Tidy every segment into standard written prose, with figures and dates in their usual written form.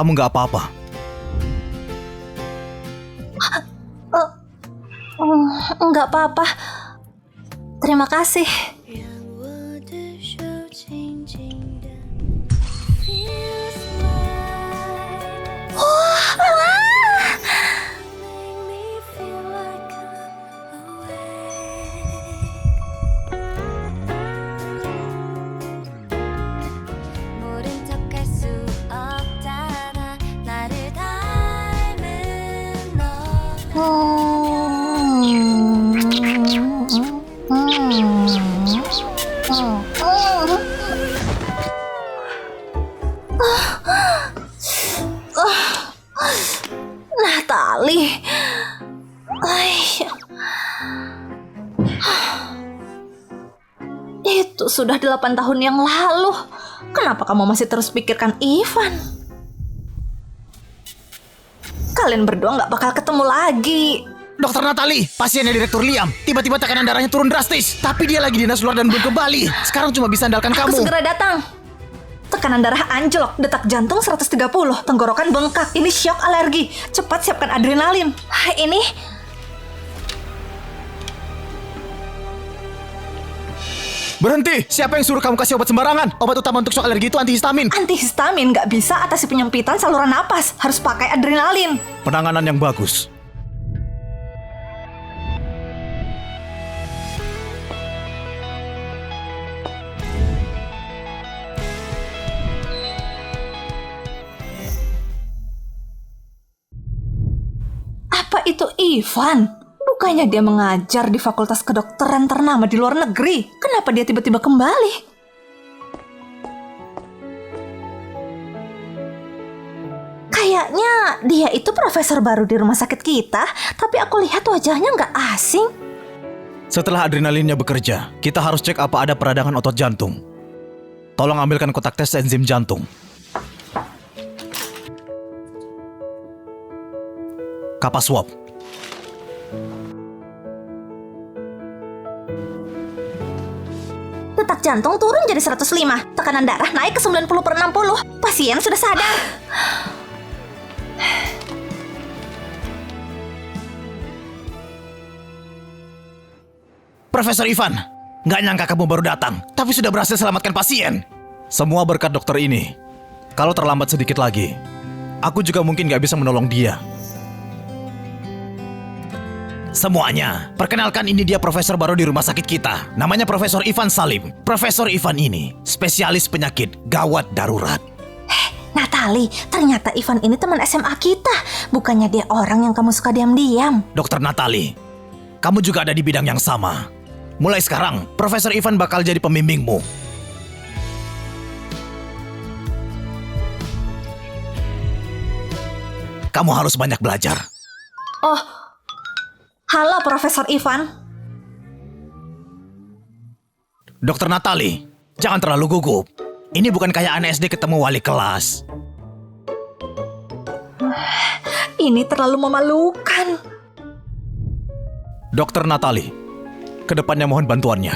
kamu nggak apa-apa. Nggak apa-apa. Terima kasih. Natali. Itu sudah 8 tahun yang lalu. Kenapa kamu masih terus pikirkan Ivan? Kalian berdua nggak bakal ketemu lagi. Dokter Natali, pasiennya Direktur Liam. Tiba-tiba tekanan darahnya turun drastis. Tapi dia lagi dinas luar dan belum kembali. Sekarang cuma bisa andalkan Aku kamu. segera datang. Tekanan darah anjlok, detak jantung 130, tenggorokan bengkak. Ini syok alergi. Cepat siapkan adrenalin. Ini... Berhenti! Siapa yang suruh kamu kasih obat sembarangan? Obat utama untuk syok alergi itu antihistamin. Antihistamin nggak bisa atasi penyempitan saluran napas. Harus pakai adrenalin. Penanganan yang bagus. Apa itu Ivan? Bukannya dia mengajar di fakultas kedokteran ternama di luar negeri. Kenapa dia tiba-tiba kembali? Kayaknya dia itu profesor baru di rumah sakit kita, tapi aku lihat wajahnya nggak asing. Setelah adrenalinnya bekerja, kita harus cek apa ada peradangan otot jantung. Tolong ambilkan kotak tes enzim jantung. Kapas swab. Detak jantung turun jadi 105. Tekanan darah naik ke 90/60. Pasien sudah sadar. Profesor Ivan, nggak nyangka kamu baru datang, tapi sudah berhasil selamatkan pasien. Semua berkat dokter ini. Kalau terlambat sedikit lagi, aku juga mungkin nggak bisa menolong dia. Semuanya, perkenalkan ini dia profesor baru di rumah sakit kita. Namanya Profesor Ivan Salim. Profesor Ivan ini spesialis penyakit gawat darurat. Natali, ternyata Ivan ini teman SMA kita. Bukannya dia orang yang kamu suka diam-diam. Dokter Natali, kamu juga ada di bidang yang sama. Mulai sekarang, Profesor Ivan bakal jadi pembimbingmu. Kamu harus banyak belajar. Oh, halo Profesor Ivan. Dokter Natali, jangan terlalu gugup. Ini bukan kayak anak SD ketemu wali kelas. Ini terlalu memalukan. Dokter Natali, kedepannya mohon bantuannya.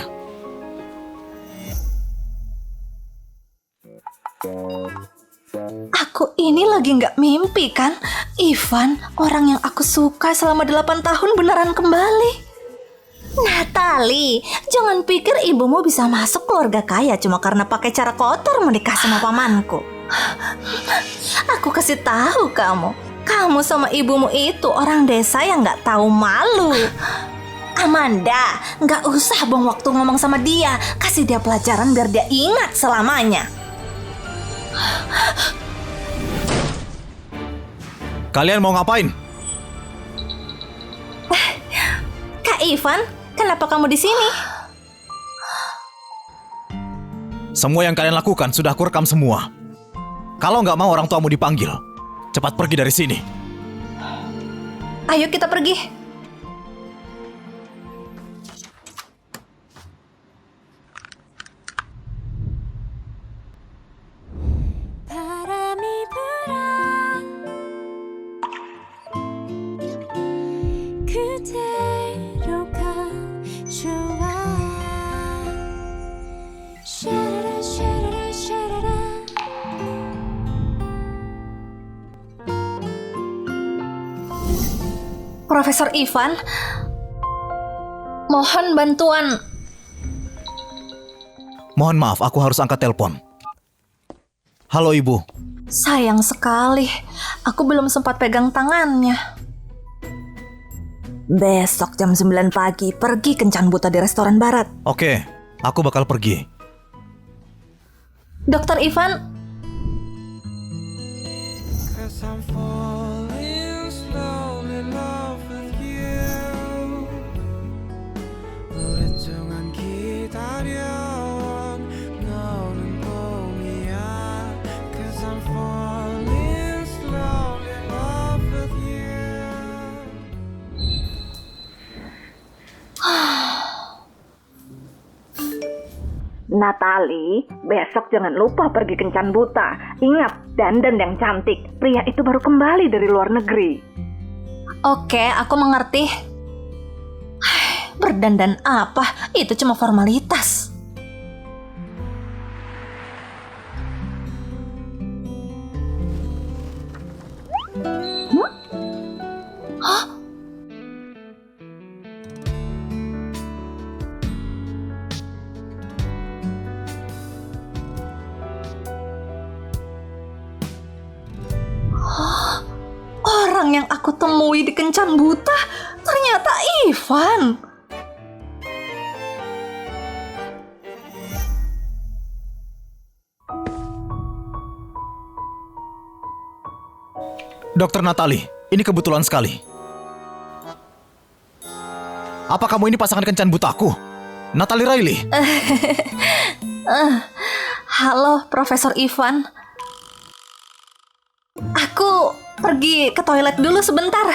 Aku ini lagi nggak mimpi kan? Ivan, orang yang aku suka selama 8 tahun beneran kembali. Natali, jangan pikir ibumu bisa masuk keluarga kaya cuma karena pakai cara kotor menikah sama pamanku. Aku kasih tahu kamu, kamu sama ibumu itu orang desa yang nggak tahu malu. Amanda, nggak usah buang waktu ngomong sama dia. Kasih dia pelajaran biar dia ingat selamanya. Kalian mau ngapain? Kak Ivan, kenapa kamu di sini? Semua yang kalian lakukan sudah aku rekam semua. Kalau nggak mau orang tuamu dipanggil, cepat pergi dari sini. Ayo kita pergi. Profesor Ivan, mohon bantuan. Mohon maaf, aku harus angkat telepon. Halo Ibu. Sayang sekali, aku belum sempat pegang tangannya. Besok jam 9 pagi pergi kencan buta di restoran barat. Oke, aku bakal pergi. Dokter Ivan, Cause I'm falling slowly in love with you. 오랫동안 기다려온 너는 봄이야. Cause I'm falling slowly in love with you. Natali, besok jangan lupa pergi kencan buta. Ingat, dandan yang cantik. Pria itu baru kembali dari luar negeri. Oke, aku mengerti. Berdandan apa? Itu cuma formalitas. Hah? Orang yang aku temui di kencan buta ternyata Ivan. Dokter Natali, ini kebetulan sekali. Apa kamu ini pasangan kencan butaku? Natali Riley? Halo, Profesor Ivan. Aku pergi ke toilet dulu sebentar.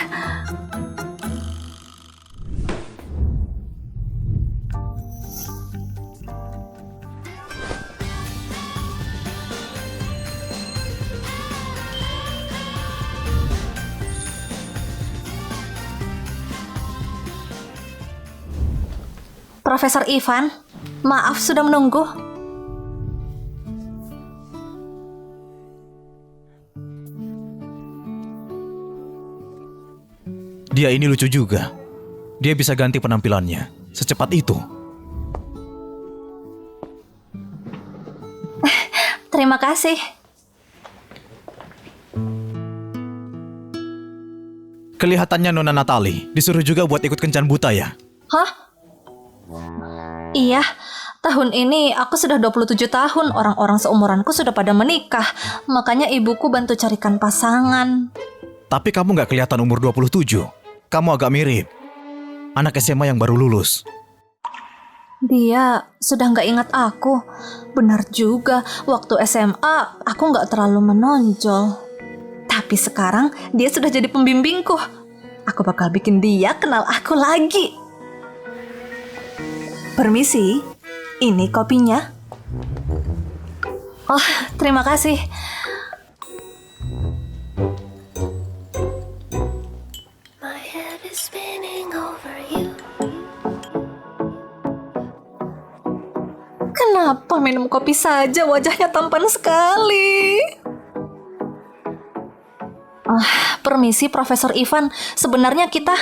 Profesor Ivan, maaf sudah menunggu. Dia ini lucu juga. Dia bisa ganti penampilannya secepat itu. Terima kasih. Kelihatannya Nona Natali disuruh juga buat ikut kencan buta ya? Hah? Iya, tahun ini aku sudah 27 tahun. Orang-orang seumuranku sudah pada menikah. Makanya ibuku bantu carikan pasangan. Tapi kamu nggak kelihatan umur 27. Kamu agak mirip anak SMA yang baru lulus. Dia sudah nggak ingat aku. Benar juga, waktu SMA aku nggak terlalu menonjol. Tapi sekarang dia sudah jadi pembimbingku. Aku bakal bikin dia kenal aku lagi. Permisi, ini kopinya. Oh, terima kasih. My head is spinning over you. Kenapa minum kopi saja wajahnya tampan sekali? Permisi Profesor Ivan, sebenarnya kita...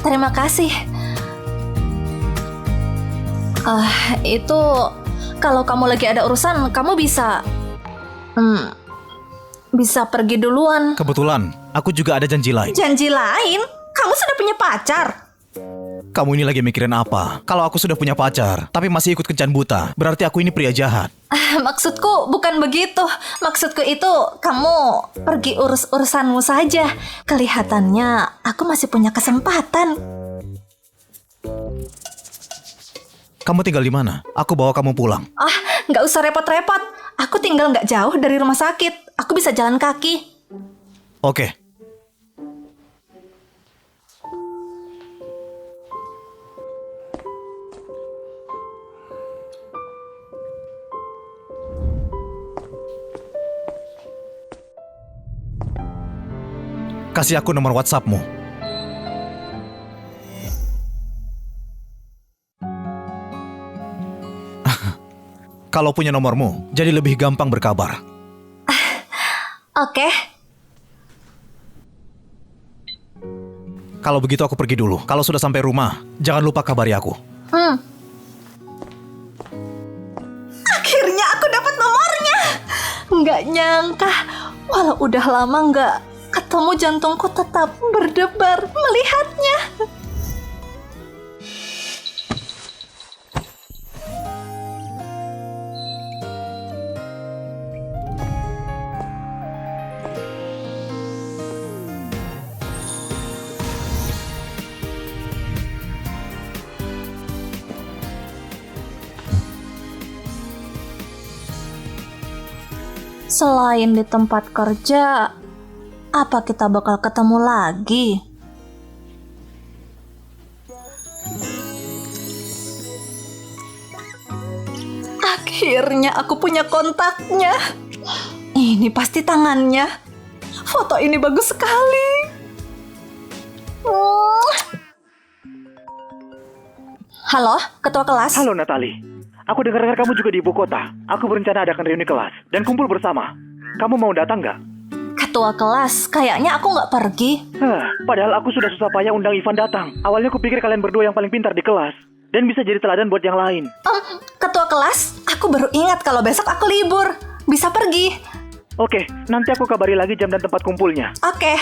Terima kasih. Itu kalau kamu lagi ada urusan, kamu bisa pergi duluan. Kebetulan, aku juga ada janji lain. Janji lain? Kamu sudah punya pacar? Kamu ini lagi mikirin apa? Kalau aku sudah punya pacar, tapi masih ikut kencan buta, berarti aku ini pria jahat. Maksudku bukan begitu. Maksudku itu kamu pergi urus urusanmu saja. Kelihatannya aku masih punya kesempatan. Kamu tinggal di mana? Aku bawa kamu pulang. Nggak usah repot-repot. Aku tinggal nggak jauh dari rumah sakit. Aku bisa jalan kaki. Oke. kasih aku nomor WhatsAppmu. Kalau punya nomormu, jadi lebih gampang berkabar. Oke. Kalau begitu aku pergi dulu. Kalau sudah sampai rumah, jangan lupa kabari aku. Akhirnya aku dapat nomornya. Nggak nyangka, walau udah lama nggak ketemu, jantungku tetap berdebar melihatnya. Selain di tempat kerja, apa kita bakal ketemu lagi? Akhirnya aku punya kontaknya. Ini pasti tangannya. Foto ini bagus sekali. Halo, ketua kelas. Halo Natali, aku dengar kamu juga di ibu kota. Aku berencana adakan reuni kelas dan kumpul bersama. Kamu mau datang nggak? Ketua kelas, kayaknya aku nggak pergi. Padahal aku sudah susah payah undang Ivan datang. Awalnya aku pikir kalian berdua yang paling pintar di kelas dan bisa jadi teladan buat yang lain. Ketua kelas, aku baru ingat kalau besok aku libur. Bisa pergi. Oke, nanti aku kabari lagi jam dan tempat kumpulnya. Oke.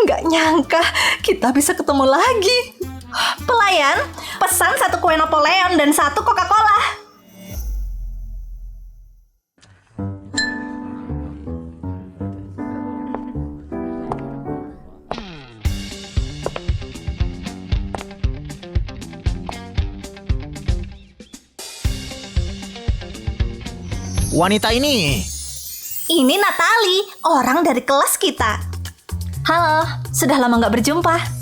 Nggak nyangka kita bisa ketemu lagi. Pelayan, pesan 1 kue Napoleon dan 1 Coca-Cola. Wanita ini. Ini Natali, orang dari kelas kita. Halo, sudah lama nggak berjumpa.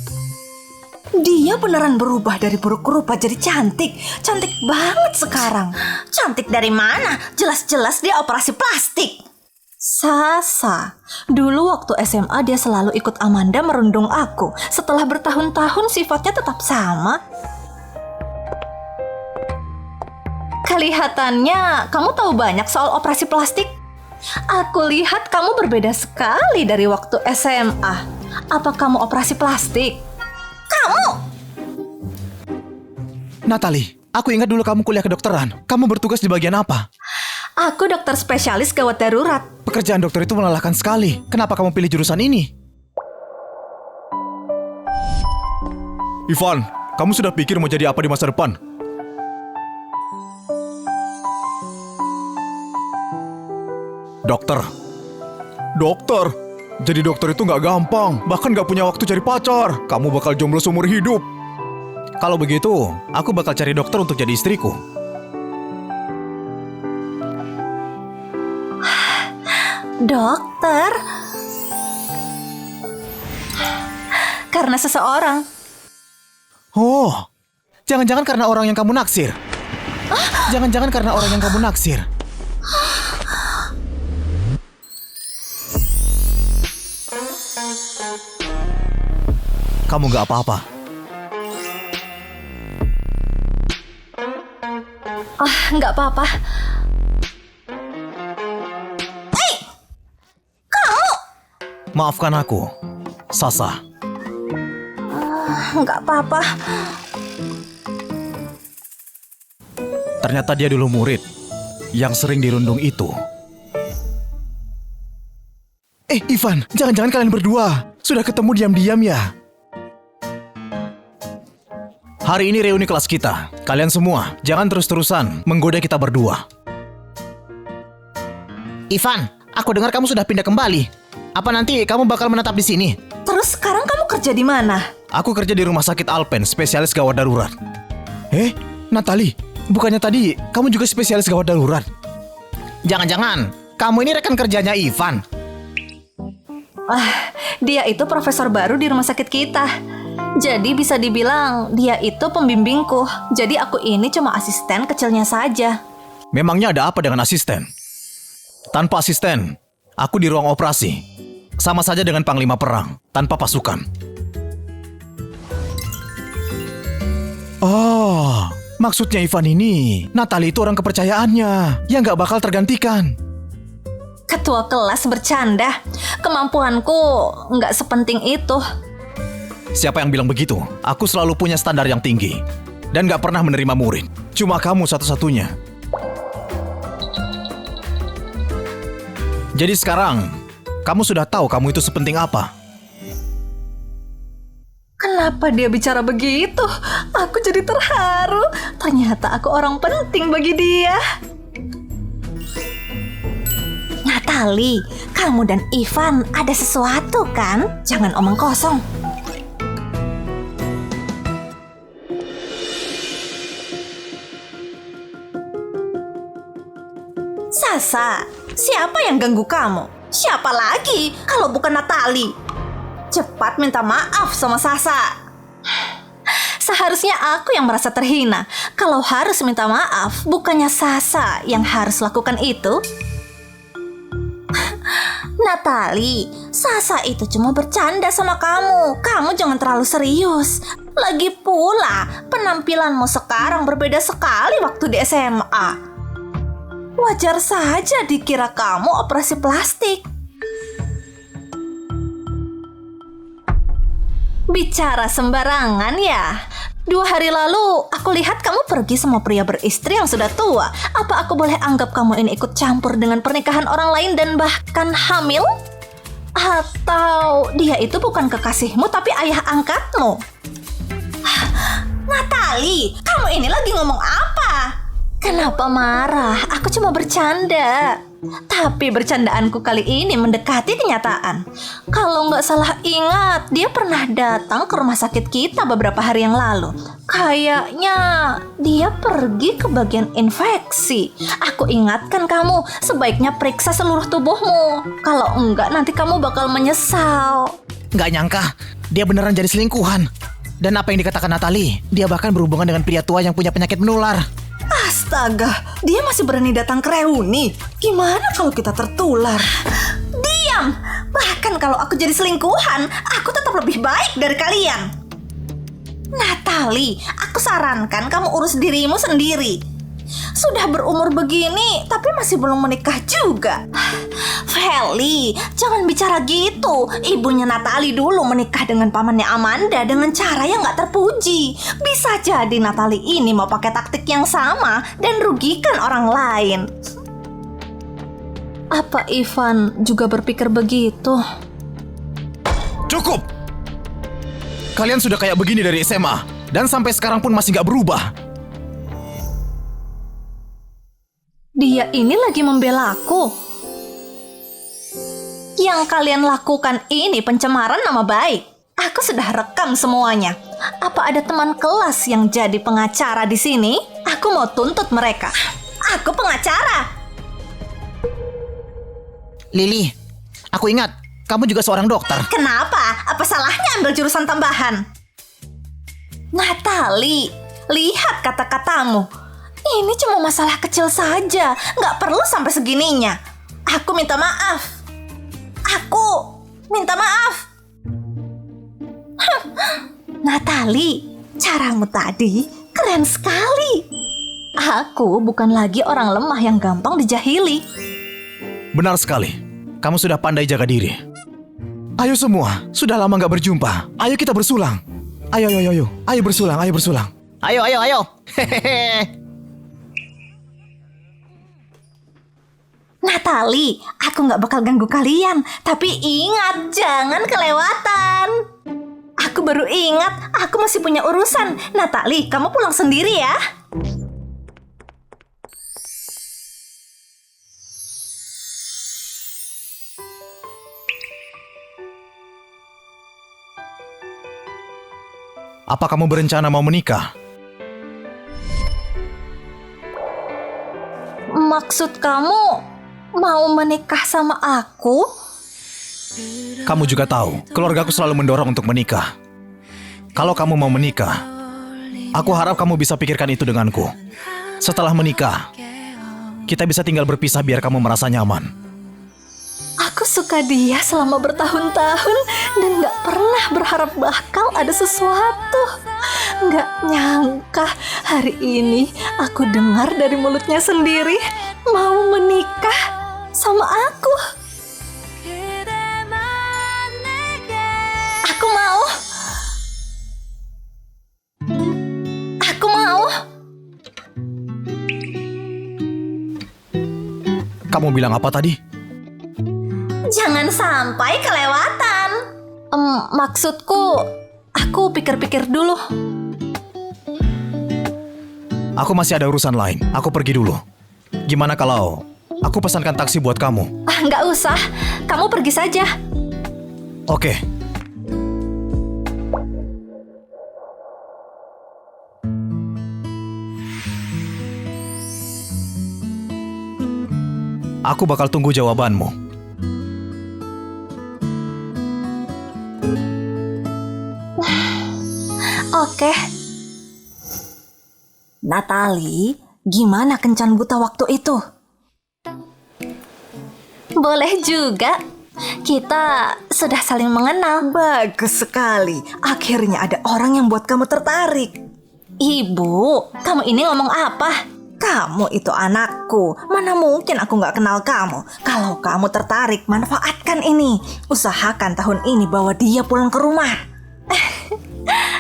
Dia beneran berubah dari buruk rupa jadi cantik. Cantik banget sekarang. Cantik dari mana? Jelas-jelas dia operasi plastik. Sasa, dulu waktu SMA dia selalu ikut Amanda merundung aku. Setelah bertahun-tahun sifatnya tetap sama. Kelihatannya kamu tahu banyak soal operasi plastik. Aku lihat kamu berbeda sekali dari waktu SMA. Apa kamu operasi plastik? Kamu! Natali, aku ingat dulu kamu kuliah kedokteran. Kamu bertugas di bagian apa? Aku dokter spesialis gawat darurat. Pekerjaan dokter itu melelahkan sekali. Kenapa kamu pilih jurusan ini? Ivan, kamu sudah pikir mau jadi apa di masa depan? Dokter. Dokter? Jadi dokter itu nggak gampang. Bahkan nggak punya waktu cari pacar. Kamu bakal jomblo seumur hidup. Kalau begitu, aku bakal cari dokter untuk jadi istriku. Dokter? Karena seseorang. Oh, jangan-jangan karena orang yang kamu naksir. Jangan-jangan karena orang yang kamu naksir. Kamu nggak apa-apa. Nggak apa-apa. Maafkan aku, Sasa. Nggak apa-apa. Ternyata dia dulu murid yang sering dirundung itu. Ivan, jangan-jangan kalian berdua sudah ketemu diam-diam ya? Hari ini reuni kelas kita. Kalian semua jangan terus-terusan menggoda kita berdua. Ivan, aku dengar kamu sudah pindah kembali. Apa nanti kamu bakal menetap di sini? Terus sekarang kamu kerja di mana? Aku kerja di rumah sakit Alpen, spesialis gawat darurat. Natali, bukannya tadi kamu juga spesialis gawat darurat? Jangan-jangan kamu ini rekan kerjanya Ivan? Dia itu profesor baru di rumah sakit kita. Jadi bisa dibilang dia itu pembimbingku. Jadi aku ini cuma asisten kecilnya saja. Memangnya ada apa dengan asisten? Tanpa asisten, aku di ruang operasi. Sama saja dengan panglima perang, tanpa pasukan. Oh, maksudnya Ivan ini, Natalie itu orang kepercayaannya, yang gak bakal tergantikan. Ketua kelas bercanda. Kemampuanku nggak sepenting itu. Siapa yang bilang begitu? Aku selalu punya standar yang tinggi. Dan gak pernah menerima murid. Cuma kamu satu-satunya. Jadi sekarang, kamu sudah tahu kamu itu sepenting apa. Kenapa dia bicara begitu? Aku jadi terharu. Ternyata aku orang penting bagi dia. Natali, kamu dan Ivan ada sesuatu kan? Jangan omong kosong. Sasa, siapa yang ganggu kamu? Siapa lagi kalau bukan Natali? Cepat minta maaf sama Sasa. Seharusnya aku yang merasa terhina. Kalau harus minta maaf, bukannya Sasa yang harus lakukan itu? Natali, Sasa itu cuma bercanda sama kamu. Kamu jangan terlalu serius. Lagi pula, penampilanmu sekarang berbeda sekali waktu di SMA. Wajar saja dikira kamu operasi plastik. Bicara sembarangan ya. 2 hari lalu, aku lihat kamu pergi sama pria beristri yang sudah tua. Apa aku boleh anggap kamu ini ikut campur dengan pernikahan orang lain dan bahkan hamil? Atau dia itu bukan kekasihmu tapi ayah angkatmu? Natali, kamu ini lagi ngomong apa? Kenapa marah? Aku cuma bercanda. Tapi bercandaanku kali ini mendekati kenyataan. Kalau nggak salah ingat, dia pernah datang ke rumah sakit kita beberapa hari yang lalu. Kayaknya dia pergi ke bagian infeksi. Aku ingatkan kamu, sebaiknya periksa seluruh tubuhmu. Kalau enggak, nanti kamu bakal menyesal. Gak nyangka, dia beneran jadi selingkuhan. Dan apa yang dikatakan Natalie, dia bahkan berhubungan dengan pria tua yang punya penyakit menular. Astaga, dia masih berani datang ke reuni. Gimana kalau kita tertular? Diam! Bahkan kalau aku jadi selingkuhan, aku tetap lebih baik dari kalian. Natali, aku sarankan kamu urus dirimu sendiri. Sudah berumur begini, tapi masih belum menikah juga. Feli, jangan bicara gitu. Ibunya Natali dulu menikah dengan pamannya Amanda dengan cara yang gak terpuji. Bisa jadi Natali ini mau pakai taktik yang sama dan rugikan orang lain. Apa Ivan juga berpikir begitu? Cukup! Kalian sudah kayak begini dari SMA. Dan sampai sekarang pun masih gak berubah. Dia ini lagi membela aku. Yang kalian lakukan ini pencemaran nama baik. Aku sudah rekam semuanya. Apa ada teman kelas yang jadi pengacara di sini? Aku mau tuntut mereka. Aku pengacara. Lily, aku ingat, kamu juga seorang dokter. Kenapa? Apa salahnya ambil jurusan tambahan? Natali, lihat kata-katamu. Ini cuma masalah kecil saja. Nggak perlu sampai segininya. Aku minta maaf. Aku minta maaf. Natali, caramu tadi keren sekali. Aku bukan lagi orang lemah yang gampang dijahili. Benar sekali, kamu sudah pandai jaga diri. Ayo semua, sudah lama gak berjumpa. Ayo kita bersulang. Ayo bersulang, ayo bersulang. Ayo. Hehehe. Natali, aku gak bakal ganggu kalian. Tapi ingat, jangan kelewatan. Aku baru ingat, aku masih punya urusan. Natali, kamu pulang sendiri ya. Apa kamu berencana mau menikah? Maksud kamu mau menikah sama aku? Kamu juga tahu, keluargaku selalu mendorong untuk menikah. Kalau kamu mau menikah, aku harap kamu bisa pikirkan itu denganku. Setelah menikah, kita bisa tinggal berpisah biar kamu merasa nyaman. Aku suka dia selama bertahun-tahun dan gak pernah berharap bakal ada sesuatu. Gak nyangka hari ini aku dengar dari mulutnya sendiri mau menikah sama aku. Aku mau. Aku mau. Kamu bilang apa tadi? Jangan sampai kelewatan. Maksudku, aku pikir-pikir dulu. Aku masih ada urusan lain. Aku pergi dulu. Gimana kalau aku pesankan taksi buat kamu? Nggak usah, kamu pergi saja. Oke. Aku bakal tunggu jawabanmu. Oke. Natali, gimana kencan buta waktu itu? Boleh juga. Kita sudah saling mengenal. Bagus sekali. Akhirnya ada orang yang buat kamu tertarik. Ibu, kamu ini ngomong apa? Kamu itu anakku. Mana mungkin aku nggak kenal kamu. Kalau kamu tertarik, manfaatkan ini. Usahakan tahun ini bawa dia pulang ke rumah.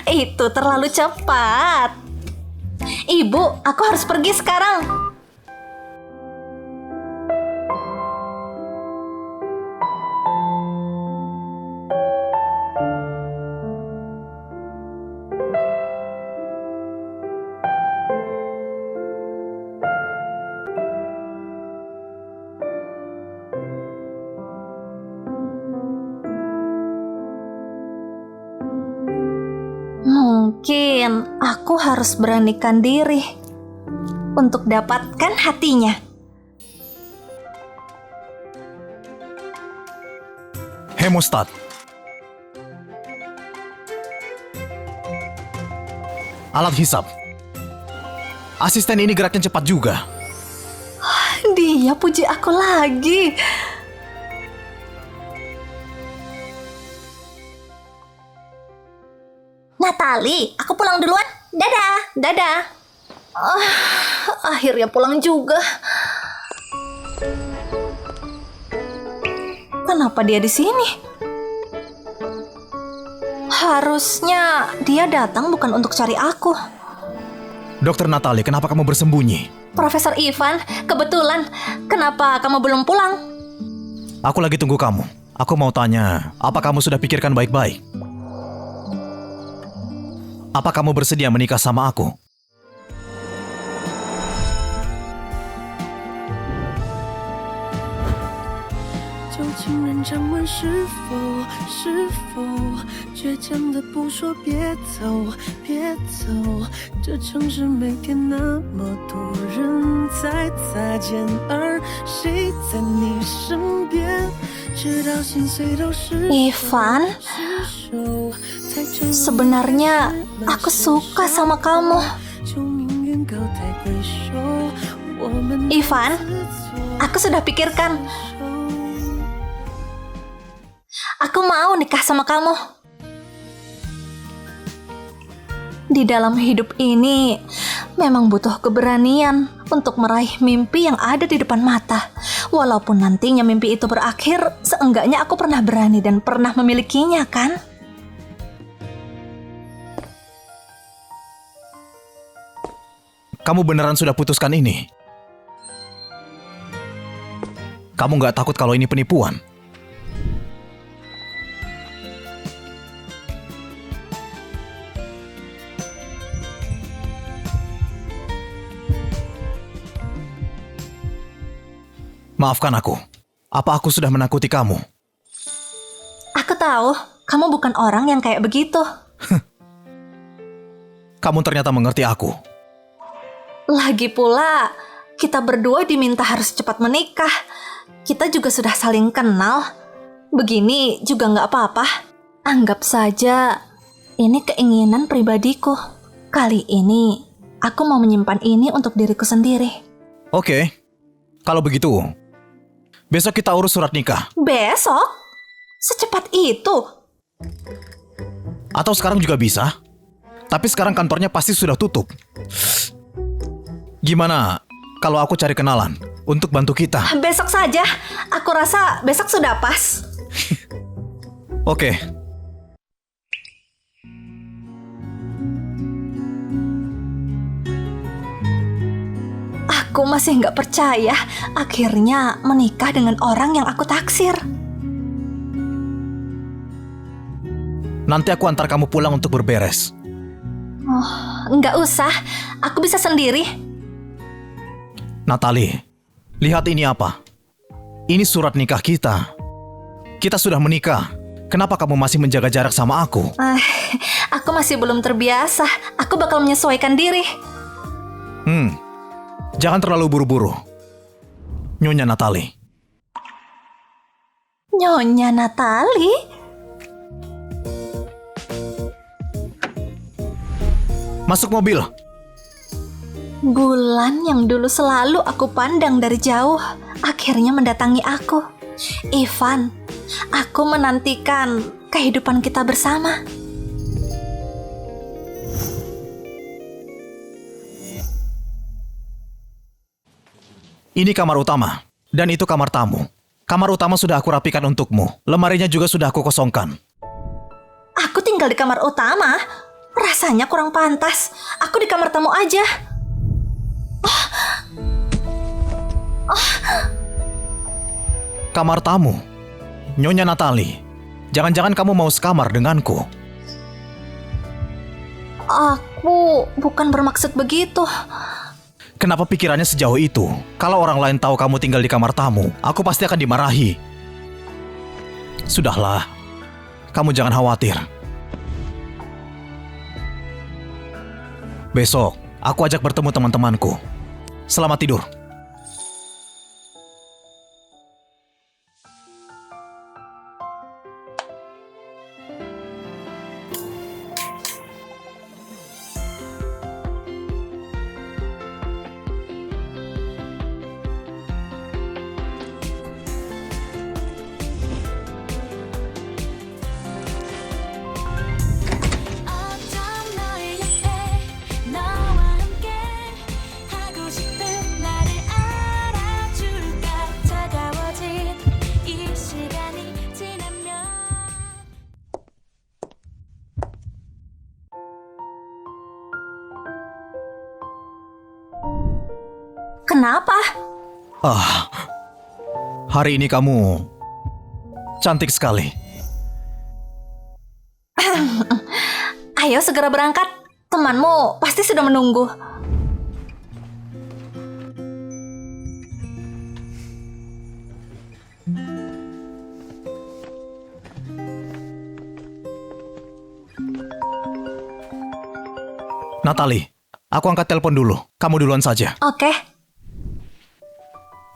Itu terlalu cepat. Ibu, aku harus pergi sekarang. Mungkin aku harus beranikan diri untuk dapatkan hatinya. Hemostat. Alat hisap. Asisten ini geraknya cepat juga. Dia puji aku lagi. Natali, aku pulang duluan. Dadah. Dadah. Akhirnya pulang juga. Kenapa dia di sini? Harusnya dia datang bukan untuk cari aku. Dokter Natali, kenapa kamu bersembunyi? Profesor Ivan, kebetulan. Kenapa kamu belum pulang? Aku lagi tunggu kamu. Aku mau tanya, apa kamu sudah pikirkan baik-baik? Apa kamu bersedia menikah sama aku? 旧情人张问是否倔强的不说别走别走，这城市每天那么多人在擦肩，而谁在你身边，直到心碎都是 Ivan, 手才证明 sebenarnya aku suka sama kamu. 就命运高抬贵手，我们 Ivan, aku sudah pikirkan. Aku mau nikah sama kamu. Di dalam hidup ini memang butuh keberanian untuk meraih mimpi yang ada di depan mata. Walaupun nantinya mimpi itu berakhir, seenggaknya aku pernah berani dan pernah memilikinya, kan? Kamu beneran sudah putuskan ini? Kamu nggak takut kalau ini penipuan? Maafkan aku. Apa aku sudah menakuti kamu? Aku tahu, kamu bukan orang yang kayak begitu. Kamu ternyata mengerti aku. Lagi pula, kita berdua diminta harus cepat menikah. Kita juga sudah saling kenal. Begini juga nggak apa-apa. Anggap saja ini keinginan pribadiku. Kali ini, aku mau menyimpan ini untuk diriku sendiri. Oke, kalau begitu, Besok kita urus surat nikah. Besok? Secepat itu? Atau sekarang juga bisa. Tapi sekarang kantornya pasti sudah tutup. Gimana kalau aku cari kenalan untuk bantu kita? Besok saja. Aku rasa besok sudah pas. Oke. Aku masih nggak percaya akhirnya menikah dengan orang yang aku taksir. Nanti aku antar kamu pulang untuk berberes. Nggak usah, aku bisa sendiri. Natalie, lihat ini apa? Ini surat nikah kita. Kita sudah menikah. Kenapa kamu masih menjaga jarak sama aku? Aku masih belum terbiasa. Aku bakal menyesuaikan diri. Jangan terlalu buru-buru. Nyonya Natalie. Nyonya Natalie? Masuk mobil. Bulan yang dulu selalu aku pandang dari jauh akhirnya mendatangi aku. Ivan, aku menantikan kehidupan kita bersama. Ini kamar utama. Dan itu kamar tamu. Kamar utama sudah aku rapikan untukmu. Lemarinya juga sudah aku kosongkan. Aku tinggal di kamar utama. Rasanya kurang pantas. Aku di kamar tamu aja. Kamar tamu. Nyonya Natalie. Jangan-jangan kamu mau sekamar denganku. Aku bukan bermaksud begitu. Kenapa pikirannya sejauh itu? Kalau orang lain tahu kamu tinggal di kamar tamu, aku pasti akan dimarahi. Sudahlah. Kamu jangan khawatir. Besok, aku ajak bertemu teman-temanku. Selamat tidur. 어쩜 너의 옆에 너와 함께 하고 싶은 나를 알아줄까 차가워진 이 시간이 지나면 Kenapa? Hari ini kamu cantik sekali. Ayo segera berangkat. Temanmu pasti sudah menunggu. Natalie, aku angkat telepon dulu. Kamu duluan saja. Oke.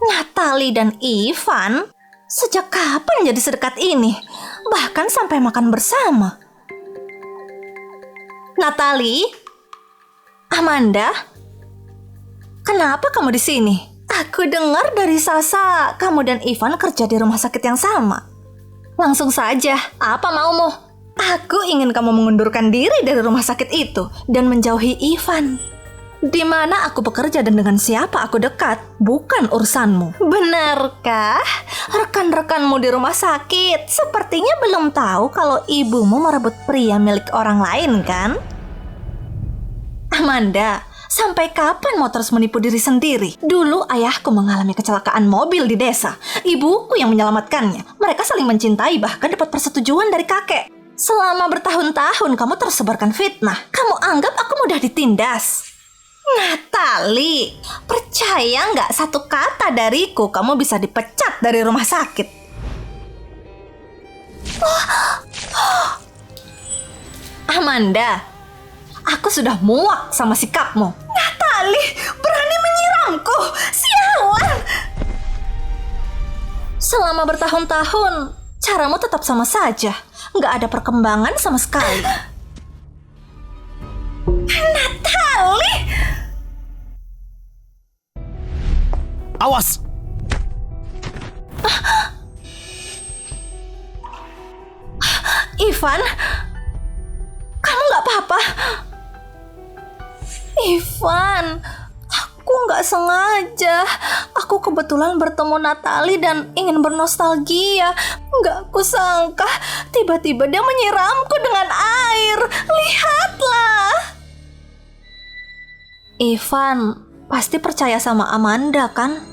Natalie dan Ivan? Sejak kapan jadi sedekat ini? Bahkan sampai makan bersama. Natalie? Amanda? Kenapa kamu di sini? Aku dengar dari Sasa, kamu dan Ivan kerja di rumah sakit yang sama. Langsung saja, apa maumu? Aku ingin kamu mengundurkan diri dari rumah sakit itu dan menjauhi Ivan. Di mana aku bekerja dan dengan siapa aku dekat, bukan urusanmu. Benarkah? Rekan-rekanmu di rumah sakit sepertinya belum tahu kalau ibumu merebut pria milik orang lain, kan? Amanda, sampai kapan mau terus menipu diri sendiri? Dulu ayahku mengalami kecelakaan mobil di desa. Ibuku yang menyelamatkannya. Mereka saling mencintai, bahkan dapat persetujuan dari kakek. Selama bertahun-tahun kamu tersebarkan fitnah. Kamu anggap aku mudah ditindas. Natalie, percaya nggak satu kata dariku kamu bisa dipecat dari rumah sakit? Amanda, aku sudah muak sama sikapmu. Natalie, berani menyiramku, sialan! Selama bertahun-tahun, caramu tetap sama saja. Nggak ada perkembangan sama sekali. Natalie! Awas! Ivan, kamu nggak apa-apa? Ivan, aku nggak sengaja. Aku kebetulan bertemu Natali dan ingin bernostalgia. Nggak kusangka tiba-tiba dia menyiramku dengan air. Lihatlah. Ivan pasti percaya sama Amanda kan?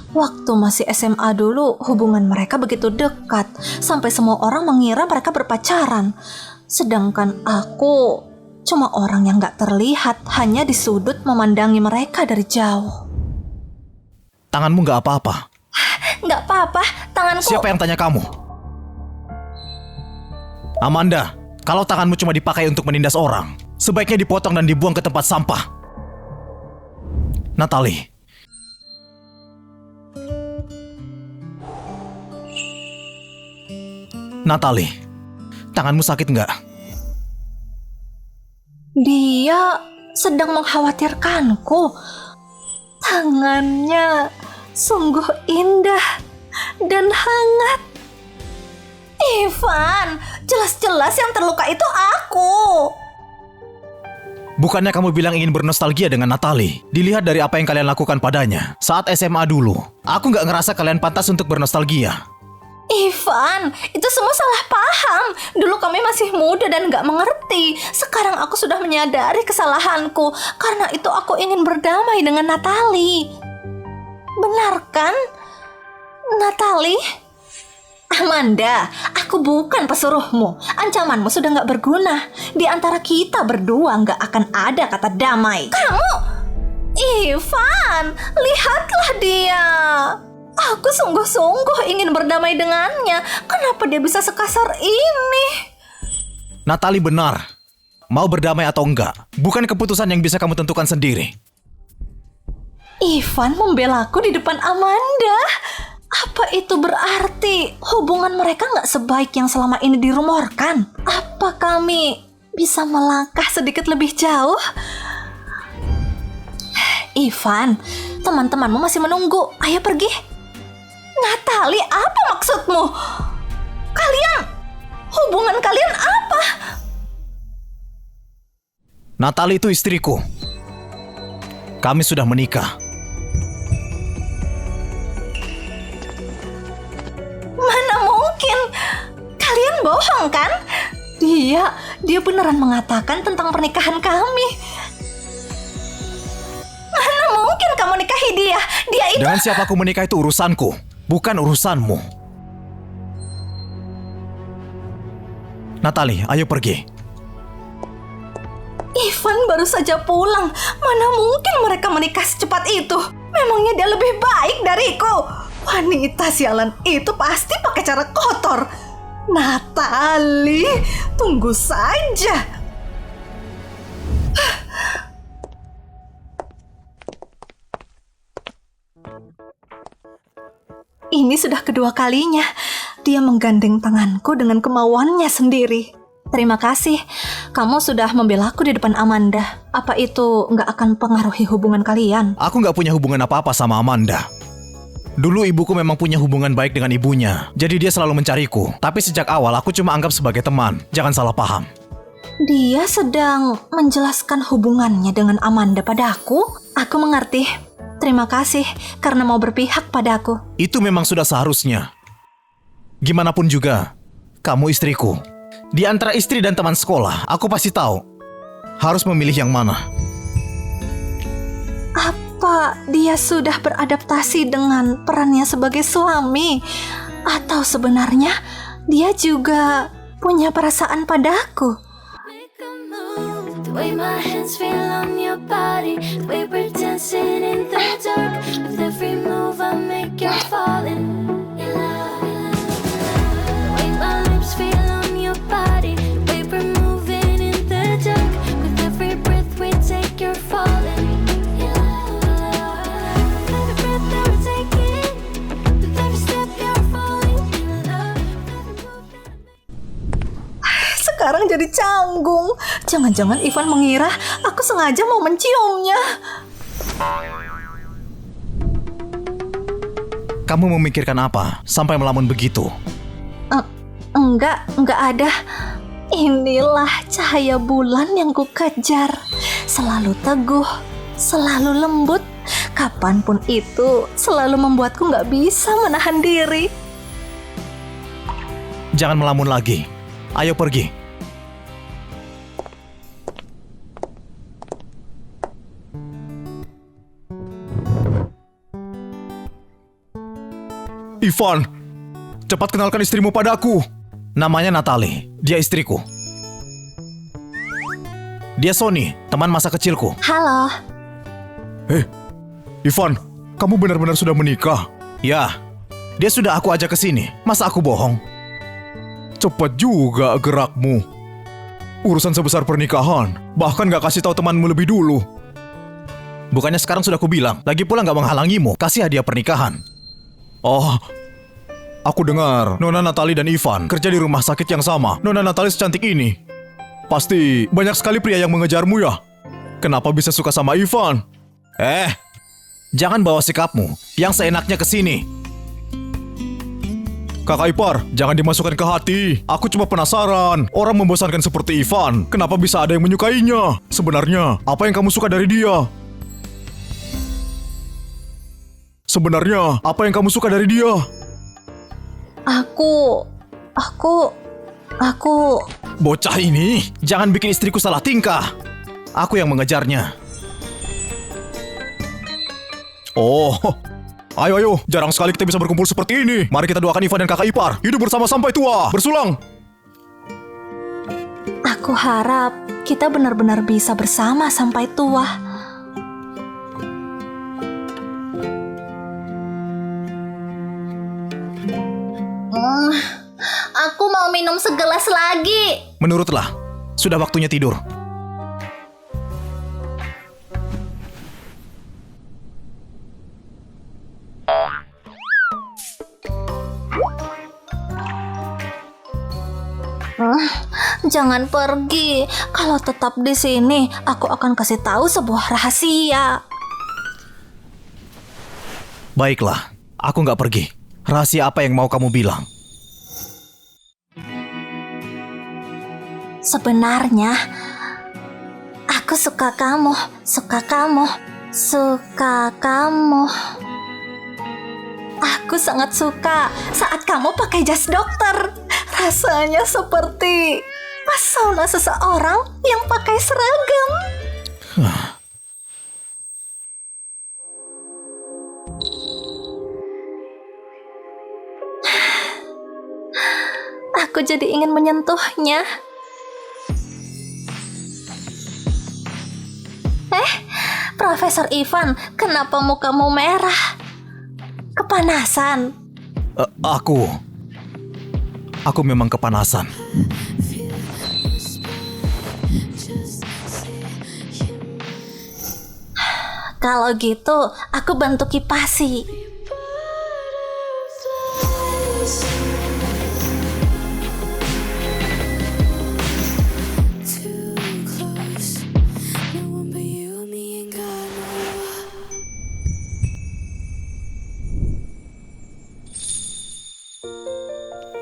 Waktu masih SMA dulu, hubungan mereka begitu dekat, sampai semua orang mengira mereka berpacaran. Sedangkan aku cuma orang yang gak terlihat, hanya di sudut memandangi mereka dari jauh. Tanganmu nggak apa-apa. Gak apa-apa, tanganku... Siapa yang tanya kamu? Amanda, kalau tanganmu cuma dipakai untuk menindas orang, sebaiknya dipotong dan dibuang ke tempat sampah. Natali. Natali, tanganmu sakit nggak? Dia sedang mengkhawatirkanku. Tangannya sungguh indah dan hangat. Ivan, jelas-jelas yang terluka itu aku. Bukannya kamu bilang ingin bernostalgia dengan Natali? Dilihat dari apa yang kalian lakukan padanya saat SMA dulu, aku nggak ngerasa kalian pantas untuk bernostalgia. Ivan, itu semua salah paham. Dulu kami masih muda dan gak mengerti. Sekarang aku sudah menyadari kesalahanku. Karena itu aku ingin berdamai dengan Natali. Benar kan, Natali? Amanda, aku bukan pesuruhmu. Ancamanmu sudah gak berguna. Di antara kita berdua gak akan ada kata damai. Kamu, Ivan, lihatlah dia. Aku sungguh-sungguh ingin berdamai dengannya. Kenapa dia bisa sekasar ini? Natali benar. Mau berdamai atau enggak, bukan keputusan yang bisa kamu tentukan sendiri. Ivan membelaku di depan Amanda. Apa itu berarti hubungan mereka gak sebaik yang selama ini dirumorkan? Apa kami bisa melangkah sedikit lebih jauh? Ivan, teman-temanmu masih menunggu. Ayo pergi. Natali, apa maksudmu? Hubungan kalian apa? Natali itu istriku. Kami sudah menikah. Mana mungkin? Kalian bohong kan? Dia beneran mengatakan tentang pernikahan kami. Mana mungkin kamu nikahi dia? Dia itu... Dengan siapa aku menikah itu urusanku, bukan urusanmu. Natali, ayo pergi. Ivan baru saja pulang. Mana mungkin mereka menikah secepat itu? Memangnya dia lebih baik dariku? Wanita sialan itu pasti pakai cara kotor. Natali, tunggu saja. Ini sudah kedua kalinya dia menggandeng tanganku dengan kemauannya sendiri. Terima kasih, kamu sudah membelaku di depan Amanda. Apa itu nggak akan pengaruhi hubungan kalian? Aku nggak punya hubungan apa-apa sama Amanda. Dulu ibuku memang punya hubungan baik dengan ibunya, jadi dia selalu mencariku. Tapi sejak awal aku cuma anggap sebagai teman. Jangan salah paham. Dia sedang menjelaskan hubungannya dengan Amanda padaku. Aku mengerti. Terima kasih karena mau berpihak padaku. Itu memang sudah seharusnya. Gimana pun juga, kamu istriku. Di antara istri dan teman sekolah, aku pasti tahu harus memilih yang mana. Apa dia sudah beradaptasi dengan perannya sebagai suami? Atau sebenarnya dia juga punya perasaan padaku? Make a move. The way my hands feel on your body, the way we're dancing in the dark. With every move I make, you're falling in love. The way my lips feel on your body, the way we're moving in the dark. With every breath we take, you're falling in love. With every breath that we're taking, with every step you're falling in love. With every move that I make. Sekarang jadi canggung. Jangan-jangan Ivan mengira aku sengaja mau menciumnya. Kamu memikirkan apa sampai melamun begitu? Enggak ada. Inilah cahaya bulan yang kukejar. Selalu teguh, selalu lembut. Kapanpun itu selalu membuatku nggak bisa menahan diri. Jangan melamun lagi. Ayo pergi. Ivan, cepat kenalkan istrimu padaku. Namanya Natalie, dia istriku. Dia Sony, teman masa kecilku. Halo. Ivan, kamu benar-benar sudah menikah? Ya, dia sudah aku ajak ke sini. Masa aku bohong? Cepat juga gerakmu. Urusan sebesar pernikahan, bahkan gak kasih tahu temanmu lebih dulu. Bukannya sekarang sudah kubilang, lagi pula gak menghalangimu kasih hadiah pernikahan. Oh, aku dengar Nona Natalie dan Ivan kerja di rumah sakit yang sama. Nona Natalie secantik ini. Pasti banyak sekali pria yang mengejarmu ya. Kenapa bisa suka sama Ivan? Jangan bawa sikapmu yang seenaknya ke sini. Kakak ipar, jangan dimasukkan ke hati. Aku cuma penasaran, orang membosankan seperti Ivan, kenapa bisa ada yang menyukainya? Sebenarnya, apa yang kamu suka dari dia? Sebenarnya, apa yang kamu suka dari dia? Aku... Bocah ini, jangan bikin istriku salah tingkah. Aku yang mengejarnya. Oh, ayo, jarang sekali kita bisa berkumpul seperti ini. Mari kita doakan Ivan dan kakak ipar hidup bersama sampai tua. Bersulang. Aku harap kita benar-benar bisa bersama sampai tua. Aku mau minum segelas lagi. Menurutlah, sudah waktunya tidur. Jangan pergi. Kalau tetap di sini, aku akan kasih tahu sebuah rahasia. Baiklah, aku nggak pergi. Rahasia apa yang mau kamu bilang? Sebenarnya, aku suka kamu. Aku sangat suka saat kamu pakai jas dokter. Rasanya seperti pesona seseorang yang pakai seragam. Aku jadi ingin menyentuhnya. Profesor Ivan, kenapa mukamu merah? Kepanasan? Aku memang kepanasan. Kalau gitu, aku bantu kipasi.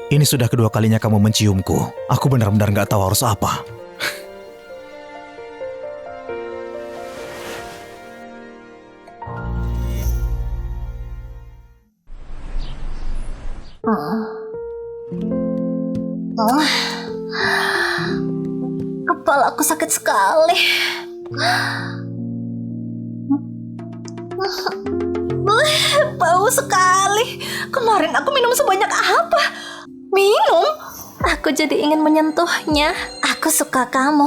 Ini sudah kedua kalinya kamu menciumku. Aku benar-benar nggak tahu harus apa. Kepalaku sakit sekali. Bau sekali. Kemarin aku minum sebanyak apa? Minum? Aku jadi ingin menyentuhnya. Aku suka kamu.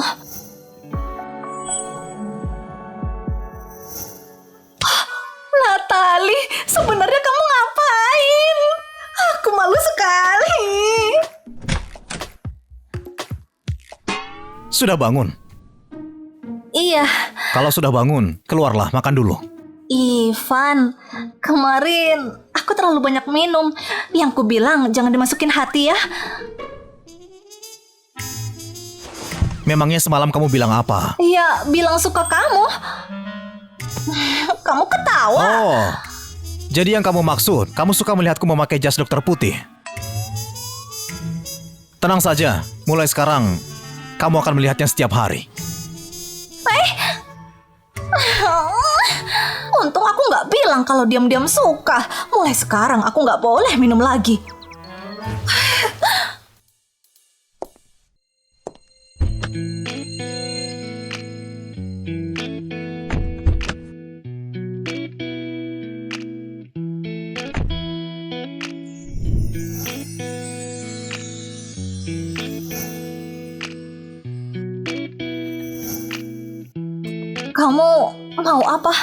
Natalie, sebenarnya kamu ngapain? Aku malu sekali. Sudah bangun? Iya. Kalau sudah bangun, keluarlah makan dulu. Ivan, kemarin aku terlalu banyak minum. Yang ku bilang jangan dimasukin hati ya. Memangnya semalam kamu bilang apa? Ya, bilang suka kamu. Kamu ketawa. Oh, Jadi yang kamu maksud, kamu suka melihatku memakai jas dokter putih? Tenang saja, mulai sekarang kamu akan melihatnya setiap hari. Untung aku nggak bilang kalau diam-diam suka. Mulai sekarang aku nggak boleh minum lagi. Kamu mau apa?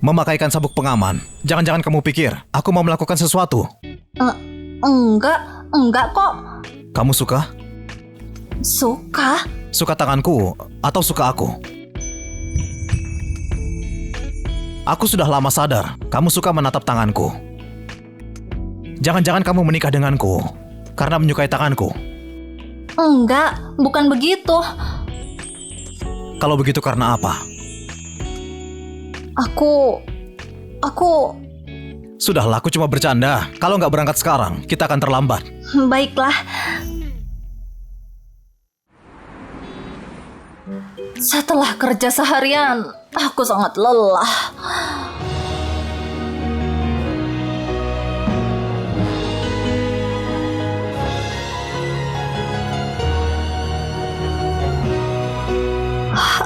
Memakaikan sabuk pengaman. Jangan-jangan kamu pikir aku mau melakukan sesuatu. Enggak kok. Kamu suka? Suka? Suka tanganku atau suka aku? Aku sudah lama sadar kamu suka menatap tanganku. Jangan-jangan kamu menikah denganku karena menyukai tanganku. Enggak, bukan begitu. Kalau begitu karena apa? Aku Sudahlah, aku cuma bercanda. Kalau nggak berangkat sekarang, kita akan terlambat. Baiklah. Setelah kerja seharian, aku sangat lelah.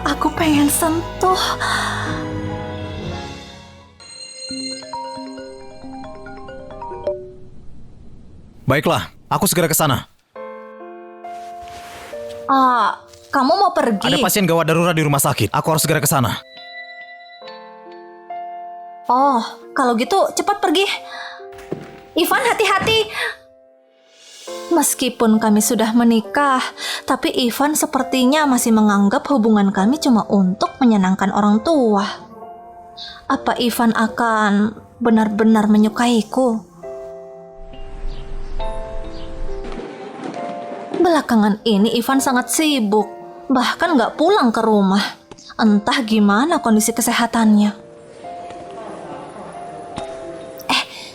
Aku pengen sentuh. Baiklah, aku segera ke sana. Kamu mau pergi? Ada pasien gawat darurat di rumah sakit. Aku harus segera ke sana. Oh, kalau gitu cepat pergi. Ivan, hati-hati. Meskipun kami sudah menikah, tapi Ivan sepertinya masih menganggap hubungan kami cuma untuk menyenangkan orang tua. Apa Ivan akan benar-benar menyukaiku? Belakangan ini Ivan sangat sibuk, bahkan nggak pulang ke rumah. Entah gimana kondisi kesehatannya.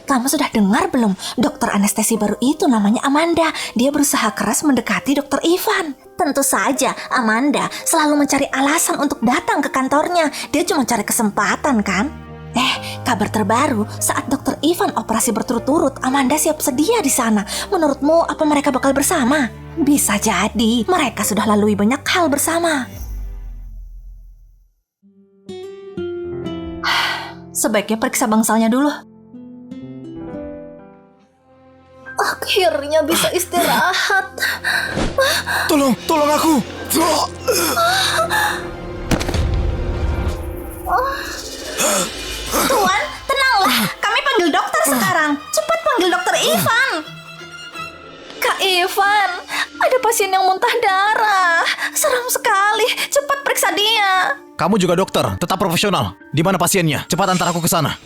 Kamu sudah dengar belum? Dokter anestesi baru itu namanya Amanda. Dia berusaha keras mendekati Dokter Ivan. Tentu saja, Amanda selalu mencari alasan untuk datang ke kantornya. Dia cuma cari kesempatan, kan? Kabar terbaru, saat Dokter Ivan operasi berturut-turut, Amanda siap sedia di sana. Menurutmu, apa mereka bakal bersama? Bisa jadi, mereka sudah lalui banyak hal bersama. Sebaiknya periksa bangsalnya dulu. Akhirnya bisa istirahat. Tolong aku. Tuan, tenanglah. Kami panggil dokter sekarang. Cepat panggil Dokter Ivan. Kak Ivan, ada pasien yang muntah darah. Seram sekali. Cepat periksa dia. Kamu juga dokter, tetap profesional. Di mana pasiennya? Cepat antar aku ke sana.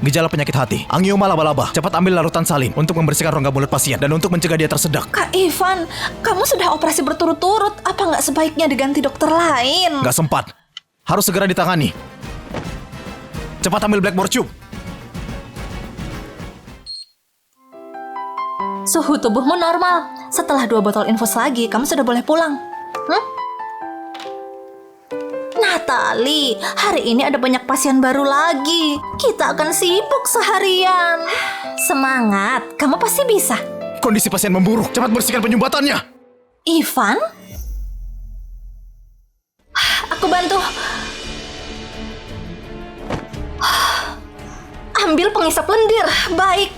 Gejala penyakit hati, angioma laba-laba. Cepat ambil larutan salin untuk membersihkan rongga mulut pasien dan untuk mencegah dia tersedak. Kak Ivan, kamu sudah operasi berturut-turut. Apa nggak sebaiknya diganti dokter lain? Nggak sempat. Harus segera ditangani. Cepat ambil Blackmore Tube. Suhu tubuhmu normal. Setelah 2 botol infus lagi, kamu sudah boleh pulang. Natali, hari ini ada banyak pasien baru lagi. Kita akan sibuk seharian. Semangat, kamu pasti bisa. Kondisi pasien memburuk. Cepat bersihkan penyumbatannya. Ivan? Aku bantu. Ambil pengisap lendir. Baik.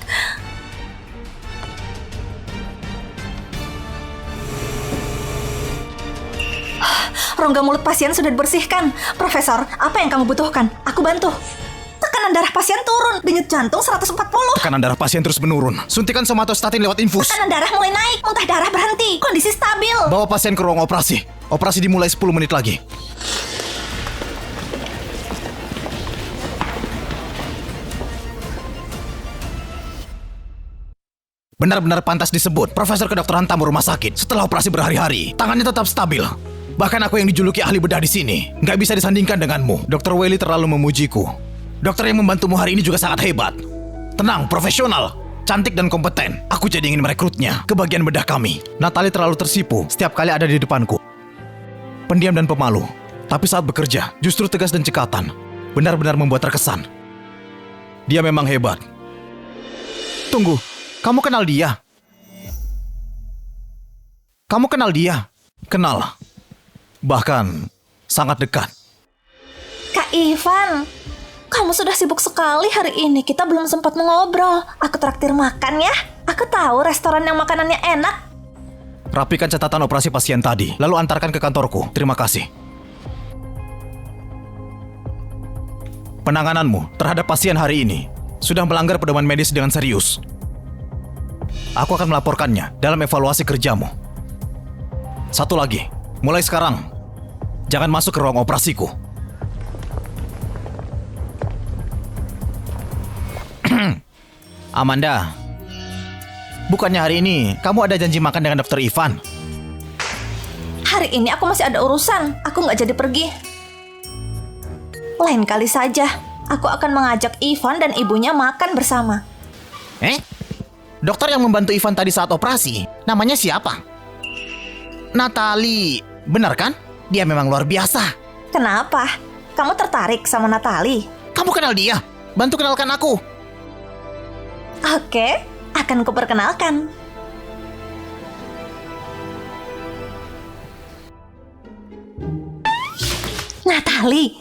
Rongga mulut pasien sudah dibersihkan. Profesor, apa yang kamu butuhkan? Aku bantu. Tekanan darah pasien turun. Denyut jantung 140. Tekanan darah pasien terus menurun. Suntikan somatostatin lewat infus. Tekanan darah mulai naik. Muntah darah berhenti. Kondisi stabil. Bawa pasien ke ruang operasi. Operasi dimulai 10 menit lagi. Benar-benar pantas disebut Profesor Kedokteran Tamu rumah sakit. Setelah operasi berhari-hari, tangannya tetap stabil. Bahkan aku yang dijuluki ahli bedah di sini nggak bisa disandingkan denganmu. Dr. Welly terlalu memujiku. Dokter yang membantumu hari ini juga sangat hebat. Tenang, profesional, cantik dan kompeten. Aku jadi ingin merekrutnya ke bagian bedah kami. Natalie terlalu tersipu setiap kali ada di depanku. Pendiam dan pemalu, tapi saat bekerja justru tegas dan cekatan. Benar-benar membuat terkesan. Dia memang hebat. Tunggu, kamu kenal dia? Kamu kenal dia? Kenal. Bahkan sangat dekat. Kak Ivan, kamu sudah sibuk sekali hari ini. Kita belum sempat mengobrol. Aku traktir makan ya. Aku tahu restoran yang makanannya enak. Rapikan catatan operasi pasien tadi, lalu antarkan ke kantorku. Terima kasih. Penangananmu terhadap pasien hari ini sudah melanggar pedoman medis dengan serius. Aku akan melaporkannya dalam evaluasi kerjamu. Satu lagi, mulai sekarang, jangan masuk ke ruang operasiku. Amanda, bukannya hari ini kamu ada janji makan dengan Dr. Ivan? Hari ini aku masih ada urusan. Aku nggak jadi pergi. Lain kali saja, aku akan mengajak Ivan dan ibunya makan bersama. Dokter yang membantu Ivan tadi saat operasi, namanya siapa? Natalie, benar kan? Dia memang luar biasa. Kenapa? Kamu tertarik sama Natalie? Kamu kenal dia? Bantu kenalkan aku. Oke, akan kuperkenalkan. Natalie,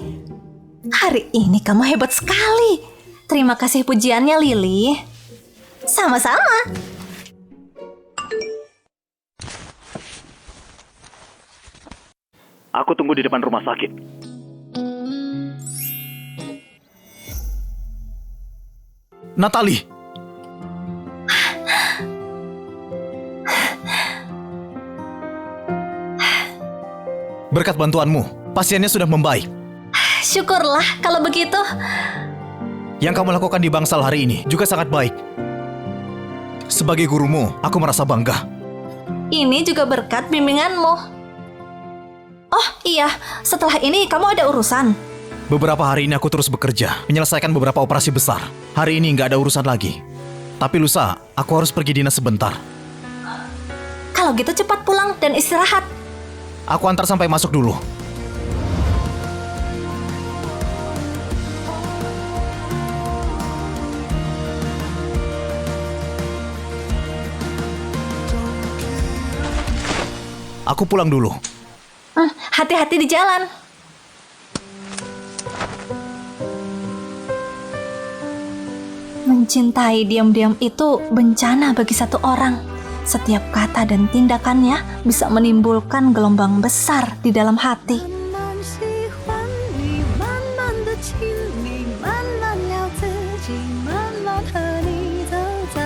hari ini kamu hebat sekali. Terima kasih pujiannya, Lily. Sama-sama. Aku tunggu di depan rumah sakit. Natalie. Berkat bantuanmu, pasiennya sudah membaik. Syukurlah kalau begitu. Yang kamu lakukan di Bangsal hari ini juga sangat baik. Sebagai gurumu, aku merasa bangga. Ini juga berkat bimbinganmu. Oh iya, setelah ini kamu ada urusan. Beberapa hari ini aku terus bekerja, menyelesaikan beberapa operasi besar. Hari ini nggak ada urusan lagi. Tapi lusa, aku harus pergi dinas sebentar. Kalau gitu cepat pulang dan istirahat. Aku antar sampai masuk dulu. Aku pulang dulu. Hati-hati di jalan. Mencintai diam-diam itu bencana bagi satu orang. Setiap kata dan tindakannya bisa menimbulkan gelombang besar di dalam hati. 慢慢喜欢你，慢慢的亲密，慢慢聊自己，慢慢和你走在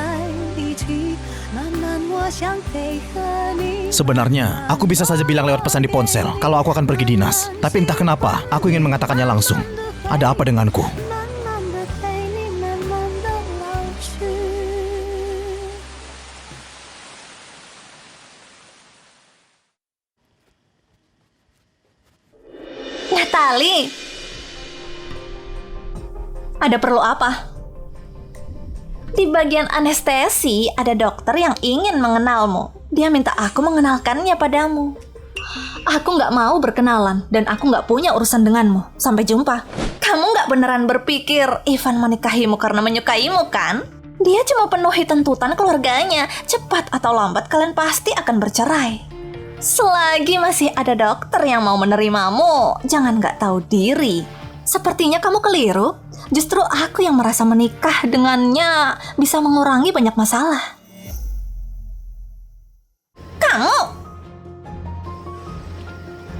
一起，慢慢我想配合你。 Sebenarnya, aku bisa saja bilang lewat pesan di ponsel kalau aku akan pergi dinas. Tapi entah kenapa, aku ingin mengatakannya langsung. Ada apa denganku? 慢慢的陪你，慢慢的老去。 Natalie, ada perlu apa? Di bagian anestesi ada dokter yang ingin mengenalmu. Dia minta aku mengenalkannya padamu. Aku nggak mau berkenalan dan aku nggak punya urusan denganmu. Sampai jumpa. Kamu nggak beneran berpikir Ivan menikahimu karena menyukaimu kan? Dia cuma penuhi tuntutan keluarganya. Cepat atau lambat kalian pasti akan bercerai. Selagi masih ada dokter yang mau menerimamu, jangan nggak tahu diri. Sepertinya kamu keliru. Justru aku yang merasa menikah dengannya bisa mengurangi banyak masalah. Kamu?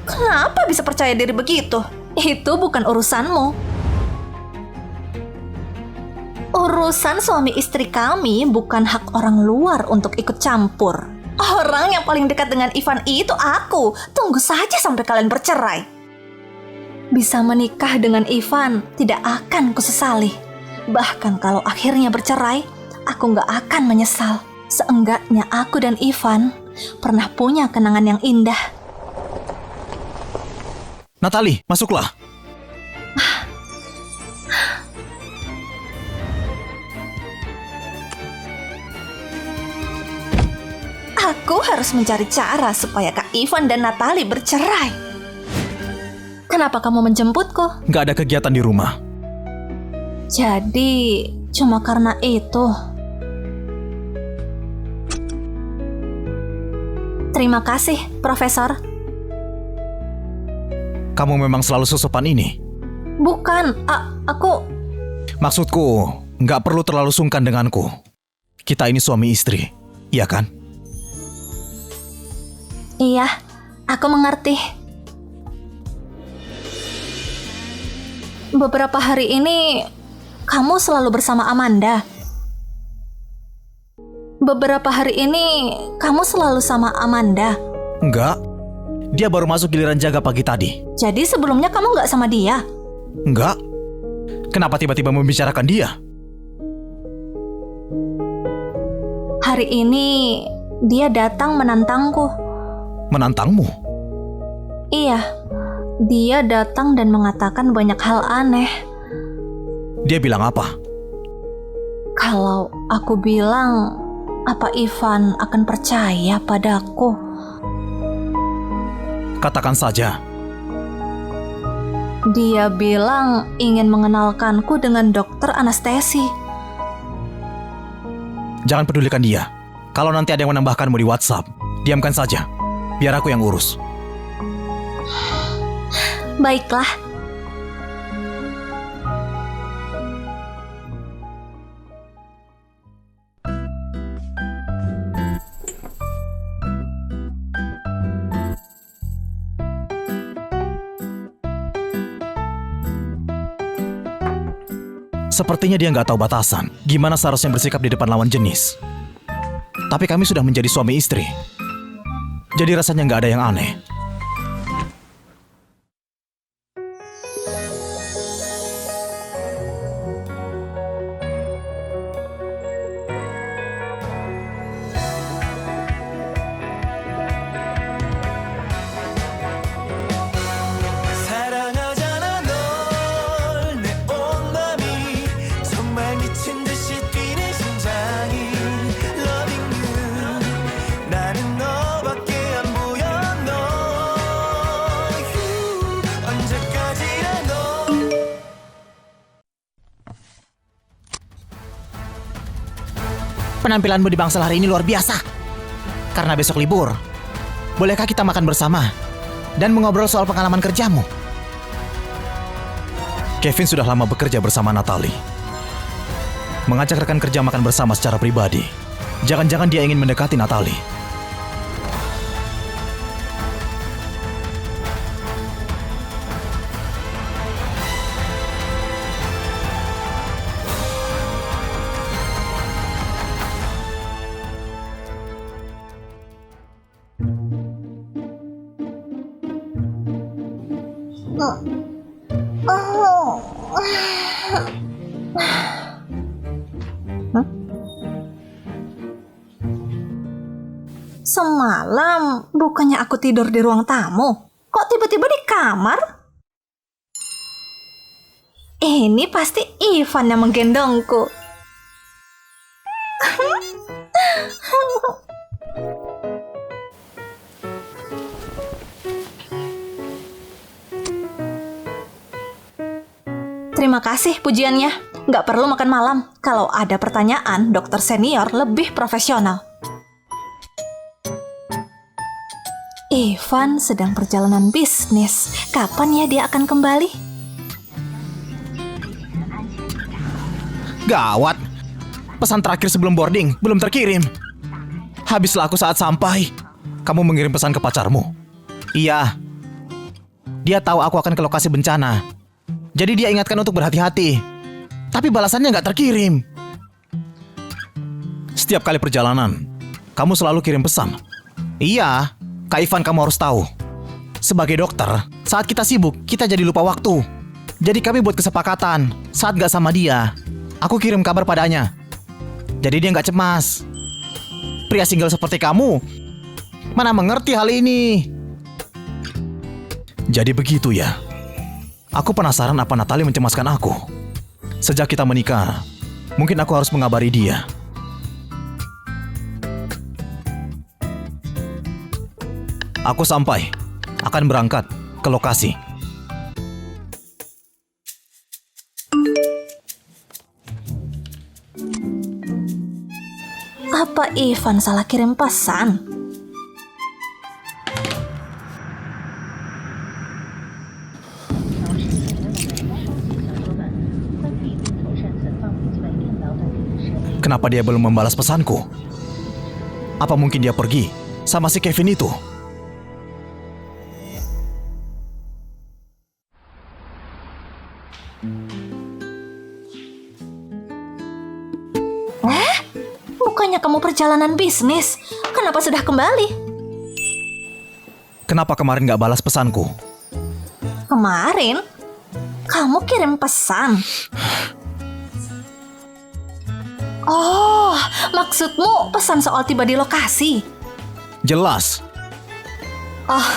Kenapa bisa percaya diri begitu? Itu bukan urusanmu. Urusan suami istri kami bukan hak orang luar untuk ikut campur. Orang yang paling dekat dengan Ivan itu aku. Tunggu saja sampai kalian bercerai. Bisa menikah dengan Ivan tidak akan kusesali. Bahkan kalau akhirnya bercerai, aku nggak akan menyesal. Seenggaknya aku dan Ivan pernah punya kenangan yang indah. Natalie, masuklah. Aku harus mencari cara supaya Kak Ivan dan Natalie bercerai. Kenapa kamu menjemputku? Nggak ada kegiatan di rumah. Jadi, cuma karena itu. Terima kasih, Profesor. Kamu memang selalu susupan ini. Bukan, aku... Maksudku, nggak perlu terlalu sungkan denganku. Kita ini suami istri, iya kan? Iya, aku mengerti. Beberapa hari ini, kamu selalu bersama Amanda. Beberapa hari ini, kamu selalu sama Amanda. Enggak. Dia baru masuk giliran jaga pagi tadi. Jadi sebelumnya kamu nggak sama dia? Enggak. Kenapa tiba-tiba membicarakan dia? Hari ini, dia datang menantangku. Menantangmu? Iya, dia datang dan mengatakan banyak hal aneh. Dia bilang apa? Kalau aku bilang, apa Ivan akan percaya padaku? Katakan saja. Dia bilang ingin mengenalkanku dengan dokter anestesi. Jangan pedulikan dia. Kalau nanti ada yang menambahkanmu di WhatsApp, diamkan saja. Biar aku yang urus. Baiklah. Sepertinya dia nggak tahu batasan. Gimana seharusnya bersikap di depan lawan jenis. Tapi kami sudah menjadi suami istri. Jadi rasanya nggak ada yang aneh. 사랑하잖아 널 내 온 맘이 정말 미친 듯이 뛰는 심장이 Loving you 나는 너밖에 안 보여 너 언제까지나 너 Penampilanmu di Bangsal hari ini luar biasa. Karena besok libur, bolehkah kita makan bersama dan mengobrol soal pengalaman kerjamu? Kevin sudah lama bekerja bersama Natalie. Mengajak rekan kerja makan bersama secara pribadi. Jangan-jangan dia ingin mendekati Natalie. Semalam bukannya aku tidur di ruang tamu. Kok tiba-tiba di kamar? Ini pasti Ivan yang menggendongku. Terima kasih pujiannya. Nggak perlu makan malam. Kalau ada pertanyaan, dokter senior lebih profesional. Ivan sedang perjalanan bisnis. Kapan ya dia akan kembali? Gawat. Pesan terakhir sebelum boarding belum terkirim. Habislah aku saat sampai. Kamu mengirim pesan ke pacarmu? Iya. Dia tahu aku akan ke lokasi bencana. Jadi dia ingatkan untuk berhati-hati. Tapi balasannya nggak terkirim. Setiap kali perjalanan, kamu selalu kirim pesan. Iya, Kak Ivan, kamu harus tahu. Sebagai dokter, saat kita sibuk, kita jadi lupa waktu. Jadi kami buat kesepakatan, saat gak sama dia, aku kirim kabar padanya. Jadi dia nggak cemas. Pria single seperti kamu mana mengerti hal ini. Jadi begitu ya. Aku penasaran apa Natalie mencemaskan aku. Sejak kita menikah, mungkin aku harus mengabari dia. Aku sampai, akan berangkat ke lokasi. Apa Ivan salah kirim pesan? Kenapa dia belum membalas pesanku? Apa mungkin dia pergi sama si Kevin itu? Bukannya kamu perjalanan bisnis? Kenapa sudah kembali? Kenapa kemarin gak balas pesanku? Kemarin? Kamu kirim pesan? Oh, maksudmu pesan soal tiba di lokasi? Jelas. Oh,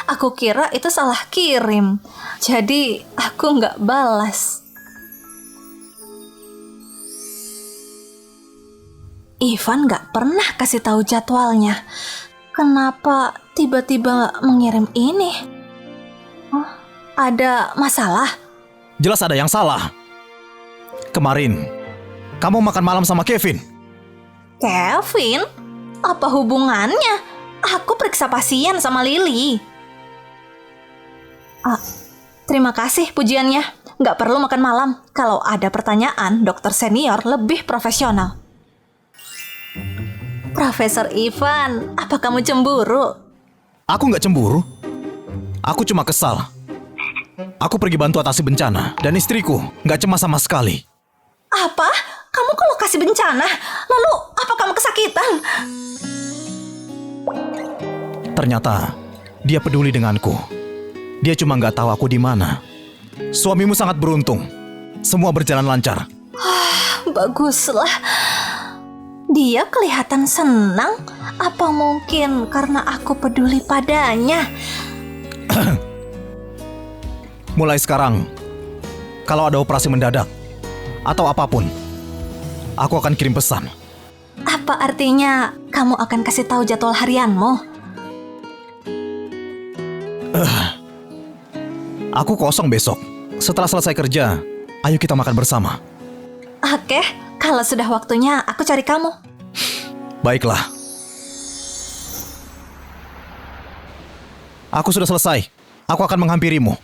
aku kira itu salah kirim. Jadi aku nggak balas. Ivan nggak pernah kasih tahu jadwalnya. Kenapa tiba-tiba mengirim ini? Oh, ada masalah? Jelas ada yang salah. Kemarin, kamu makan malam sama Kevin. Kevin? Apa hubungannya? Aku periksa pasien sama Lily. Terima kasih pujiannya. Nggak perlu makan malam. Kalau ada pertanyaan, dokter senior lebih profesional. Profesor Ivan, apa kamu cemburu? Aku nggak cemburu. Aku cuma kesal. Aku pergi bantu atasi bencana, dan istriku nggak cemas sama sekali. Apa? Kamu ke lokasi bencana? Lalu apa kamu kesakitan? Ternyata dia peduli denganku. Dia cuma nggak tahu aku di mana. Suamimu sangat beruntung. Semua berjalan lancar. Baguslah. Dia kelihatan senang. Apa mungkin karena aku peduli padanya? Mulai sekarang, kalau ada operasi mendadak atau apapun, aku akan kirim pesan. Apa artinya kamu akan kasih tahu jadwal harianmu? Aku kosong besok. Setelah selesai kerja, ayo kita makan bersama. Oke, kalau sudah waktunya aku cari kamu. Baiklah. Aku sudah selesai. Aku akan menghampirimu.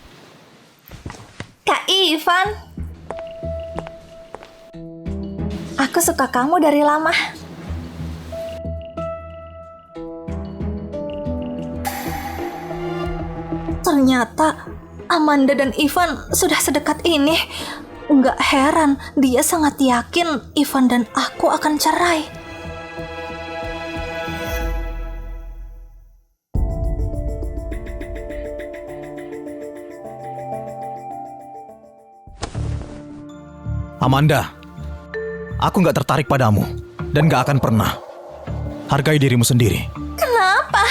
Kak Ivan. Aku suka kamu dari lama. Ternyata Amanda dan Ivan sudah sedekat ini. Nggak heran, dia sangat yakin Ivan dan aku akan cerai. Amanda, aku nggak tertarik padamu dan nggak akan pernah. Hargai dirimu sendiri. Kenapa?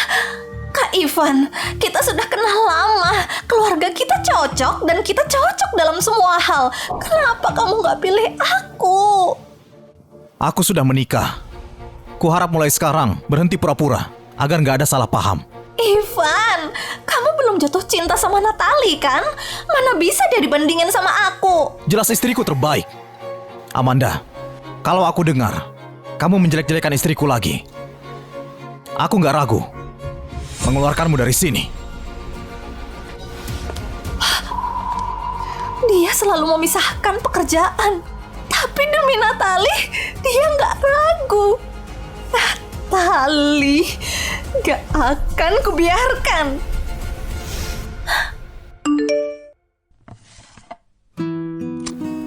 Kak Ivan, kita sudah kenal lama. Keluarga kita cocok dan kita cocok dalam semua hal. Kenapa kamu nggak pilih aku? Aku sudah menikah. Kuharap mulai sekarang berhenti pura-pura agar nggak ada salah paham. Ivan, kamu belum jatuh cinta sama Natalie kan? Mana bisa dia dibandingin sama aku? Jelas istriku terbaik. Amanda, kalau aku dengar kamu menjelek-jelekan istriku lagi, aku nggak ragu mengeluarkanmu dari sini. Dia selalu memisahkan pekerjaan. Tapi demi Natalie, dia nggak ragu. Natalie, nggak akan kubiarkan.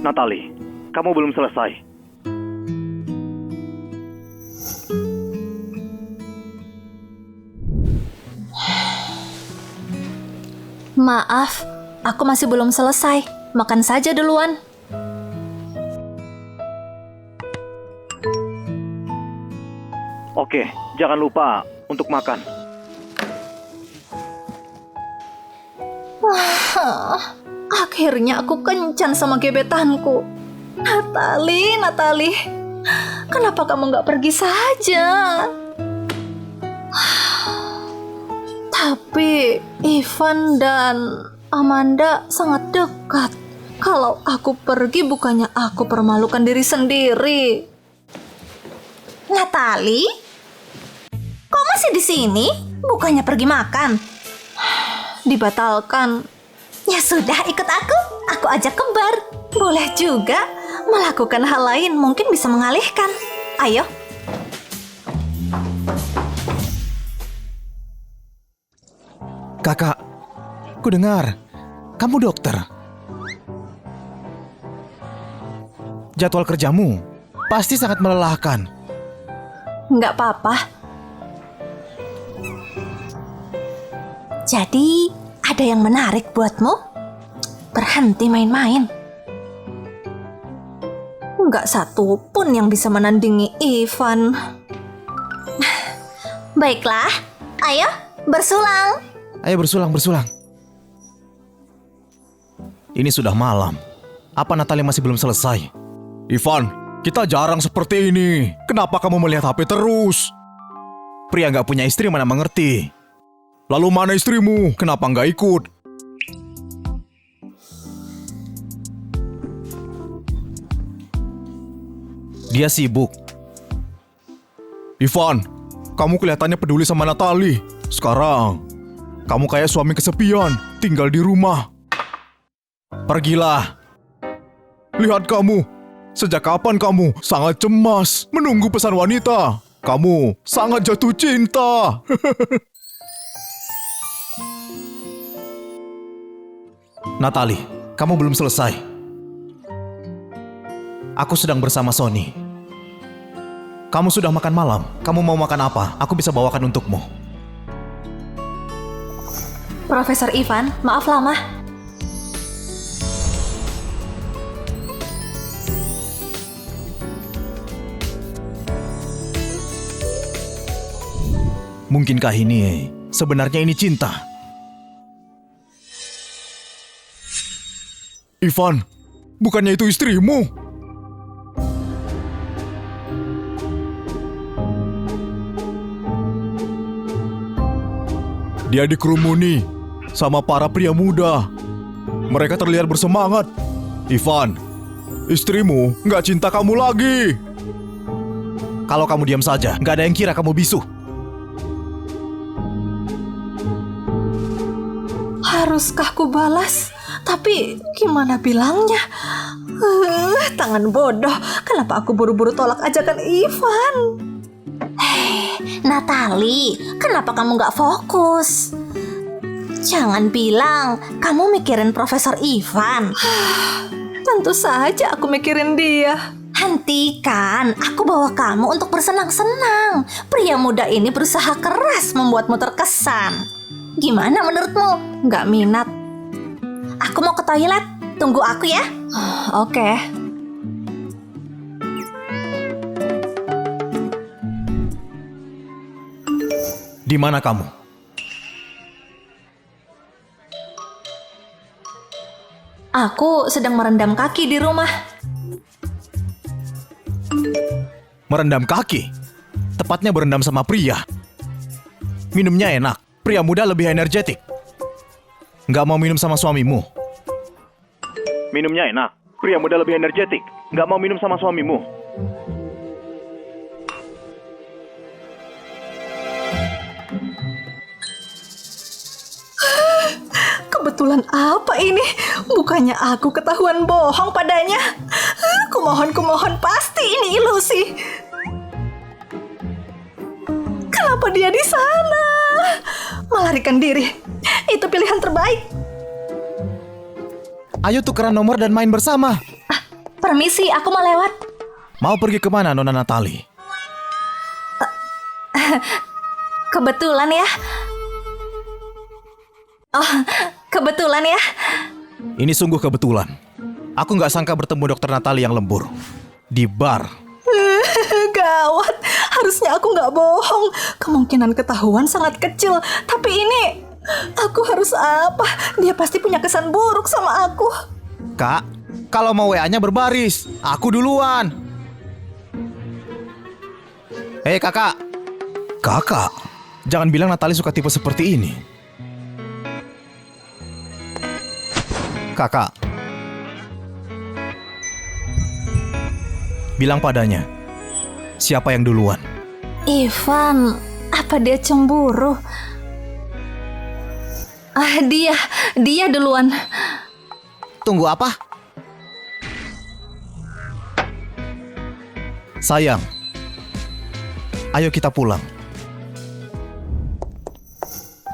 Natalie, kamu belum selesai. Maaf, aku masih belum selesai. Makan saja duluan. Oke, jangan lupa untuk makan. Akhirnya aku kencan sama gebetanku. Natali, kenapa kamu nggak pergi saja? Tapi Ivan dan Amanda sangat dekat. Kalau aku pergi, bukannya aku permalukan diri sendiri. Natali, kok masih di sini? Bukannya pergi makan? Dibatalkan. Ya sudah, ikut aku. Aku ajak ke bar. Boleh juga. Melakukan hal lain mungkin bisa mengalihkan. Ayo. Kakak, ku dengar kamu dokter. Jadwal kerjamu pasti sangat melelahkan. Nggak apa-apa. Jadi, ada yang menarik buatmu? Berhenti main-main. Nggak satu pun yang bisa menandingi Ivan. Baiklah, ayo bersulang. Ayo bersulang. Ini sudah malam. Apa Natali masih belum selesai? Ivan, kita jarang seperti ini. Kenapa kamu melihat HP terus? Pria nggak punya istri mana mengerti. Lalu mana istrimu? Kenapa nggak ikut? Dia sibuk. Ivan, kamu kelihatannya peduli sama Natali. Sekarang, kamu kayak suami kesepian, tinggal di rumah. Pergilah. Lihat kamu. Sejak kapan kamu sangat cemas menunggu pesan wanita? Kamu sangat jatuh cinta. Natali, kamu belum selesai. Aku sedang bersama Sony. Kamu sudah makan malam. Kamu mau makan apa? Aku bisa bawakan untukmu. Profesor Ivan, maaf lama. Mungkinkah ini sebenarnya ini cinta? Ivan, bukannya itu istrimu? Dia dikerumuni sama para pria muda. Mereka terlihat bersemangat. Ivan, istrimu nggak cinta kamu lagi. Kalau kamu diam saja, nggak ada yang kira kamu bisu. Haruskah ku balas? Tapi gimana bilangnya? Tangan bodoh. Kenapa aku buru-buru tolak ajakan Ivan? Natali, kenapa kamu gak fokus? Jangan bilang kamu mikirin Profesor Ivan. Tentu saja aku mikirin dia. Hentikan, aku bawa kamu untuk bersenang-senang. Pria muda ini berusaha keras membuatmu terkesan. Gimana menurutmu? Nggak minat. Aku mau ke toilet, tunggu aku ya. Oke. Di mana kamu? Aku sedang merendam kaki di rumah. Merendam kaki? Tepatnya berendam sama pria. Minumnya enak. Pria muda lebih energetik. Nggak mau minum sama suamimu? Minumnya enak. Pria muda lebih energetik. Nggak mau minum sama suamimu. Kebetulan apa ini? Bukannya aku ketahuan bohong padanya. Kumohon pasti ini ilusi. Kenapa dia di sana? Melarikan diri. Itu pilihan terbaik. Ayo tukeran nomor dan main bersama. Permisi, aku mau lewat. Mau pergi kemana, Nona Natali? Kebetulan ya. Oh, kebetulan ya. Ini sungguh kebetulan. Aku nggak sangka bertemu Dokter Natali yang lembur. Di bar. Gawat, Harusnya aku nggak bohong. Kemungkinan ketahuan sangat kecil. Tapi ini, aku harus apa? Dia pasti punya kesan buruk sama aku. Kak, kalau mau WA-nya berbaris. Aku duluan. Hei kakak. Kakak, jangan bilang Natali suka tipe seperti ini. Kakak, bilang padanya, siapa yang duluan? Ivan, apa dia cemburu? Dia duluan. Tunggu apa? Sayang, ayo kita pulang.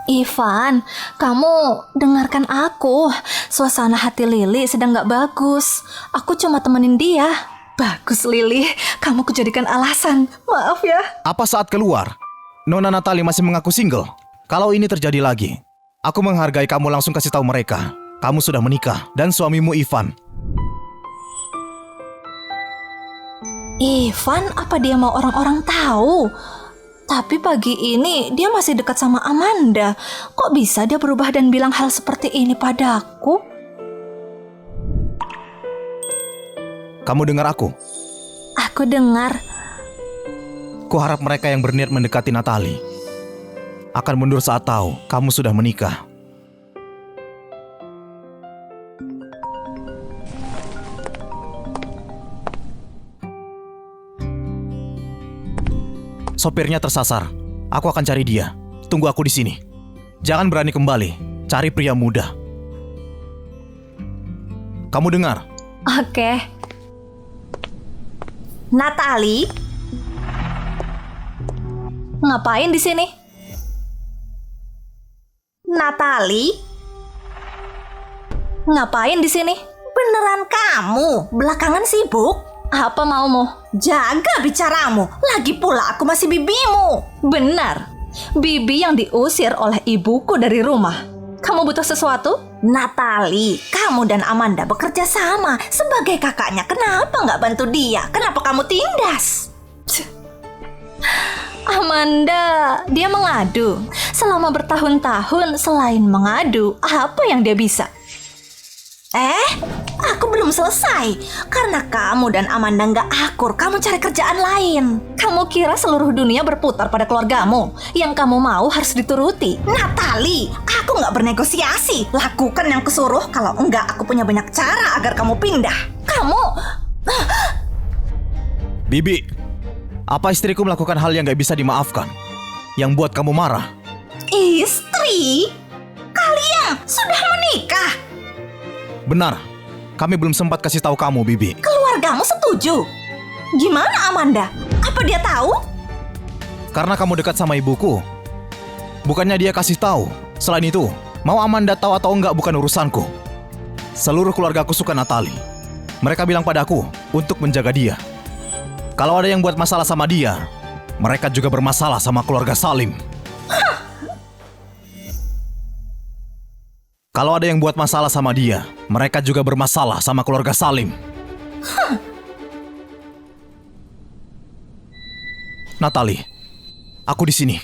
Ivan, kamu dengarkan aku. Suasana hati Lili sedang gak bagus. Aku cuma temenin dia. Bagus Lili, kamu kujadikan alasan. Maaf ya. Apa saat keluar, Nona Natali masih mengaku single? Kalau ini terjadi lagi, aku menghargai kamu langsung kasih tahu mereka. Kamu sudah menikah dan suamimu Ivan. Ivan, apa dia mau orang-orang tahu? Tapi pagi ini dia masih dekat sama Amanda. Kok bisa dia berubah dan bilang hal seperti ini padaku? Kamu dengar aku? Aku dengar. Kuharap mereka yang berniat mendekati Natali akan mundur saat tahu kamu sudah menikah. Sopirnya tersasar. Aku akan cari dia. Tunggu aku di sini. Jangan berani kembali. Cari pria muda. Kamu dengar? Oke. Natali, Ngapain di sini? Natali, Ngapain di sini? beneran kamu belakangan sibuk? Apa maumu? Jaga bicaramu. Lagi pula aku masih bibimu. Benar. Bibi yang diusir oleh ibuku dari rumah. Kamu butuh sesuatu? Natali, kamu dan Amanda bekerja sama. Sebagai kakaknya, kenapa nggak bantu dia? Kenapa kamu tindas? Amanda, dia mengadu. Selama bertahun-tahun selain mengadu, apa yang dia bisa? Aku belum selesai. Karena kamu dan Amanda nggak akur, kamu cari kerjaan lain. Kamu kira seluruh dunia berputar pada keluargamu? Yang kamu mau harus dituruti. Natali, aku nggak bernegosiasi. Lakukan yang kusuruh. Kalau enggak, aku punya banyak cara agar kamu pindah. Kamu... Bibi, apa istriku melakukan hal yang gak bisa dimaafkan? Yang buat kamu marah? Istri? Kalian sudah menikah? Benar, kami belum sempat kasih tahu kamu, Bibi. Keluargamu setuju? Gimana Amanda? Apa dia tahu? Karena kamu dekat sama ibuku. Bukannya dia kasih tahu. Selain itu, mau Amanda tahu atau enggak bukan urusanku. Seluruh keluargaku suka Natali. Mereka bilang padaku untuk menjaga dia. Kalau ada yang buat masalah sama dia, mereka juga bermasalah sama keluarga Salim. Kalau ada yang buat masalah sama dia, mereka juga bermasalah sama keluarga Salim. Natali, aku di sini.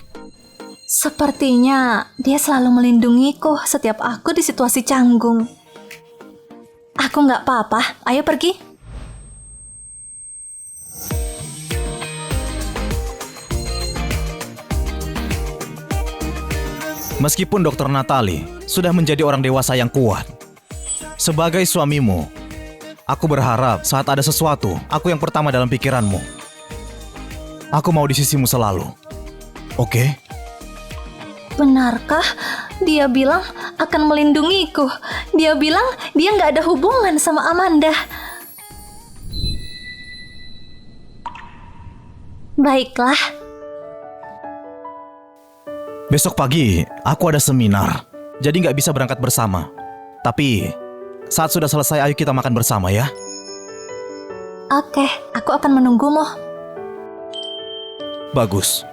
Sepertinya dia selalu melindungiku setiap aku di situasi canggung. Aku nggak apa-apa, ayo pergi. Meskipun Dokter Natali sudah menjadi orang dewasa yang kuat, sebagai suamimu, aku berharap saat ada sesuatu, aku yang pertama dalam pikiranmu. Aku mau di sisimu selalu. Oke? Benarkah? Dia bilang akan melindungiku. Dia bilang dia nggak ada hubungan sama Amanda. Baiklah. Besok pagi, aku ada seminar, jadi nggak bisa berangkat bersama. Tapi, saat sudah selesai, ayo kita makan bersama ya. Oke, aku akan menunggumu. Bagus.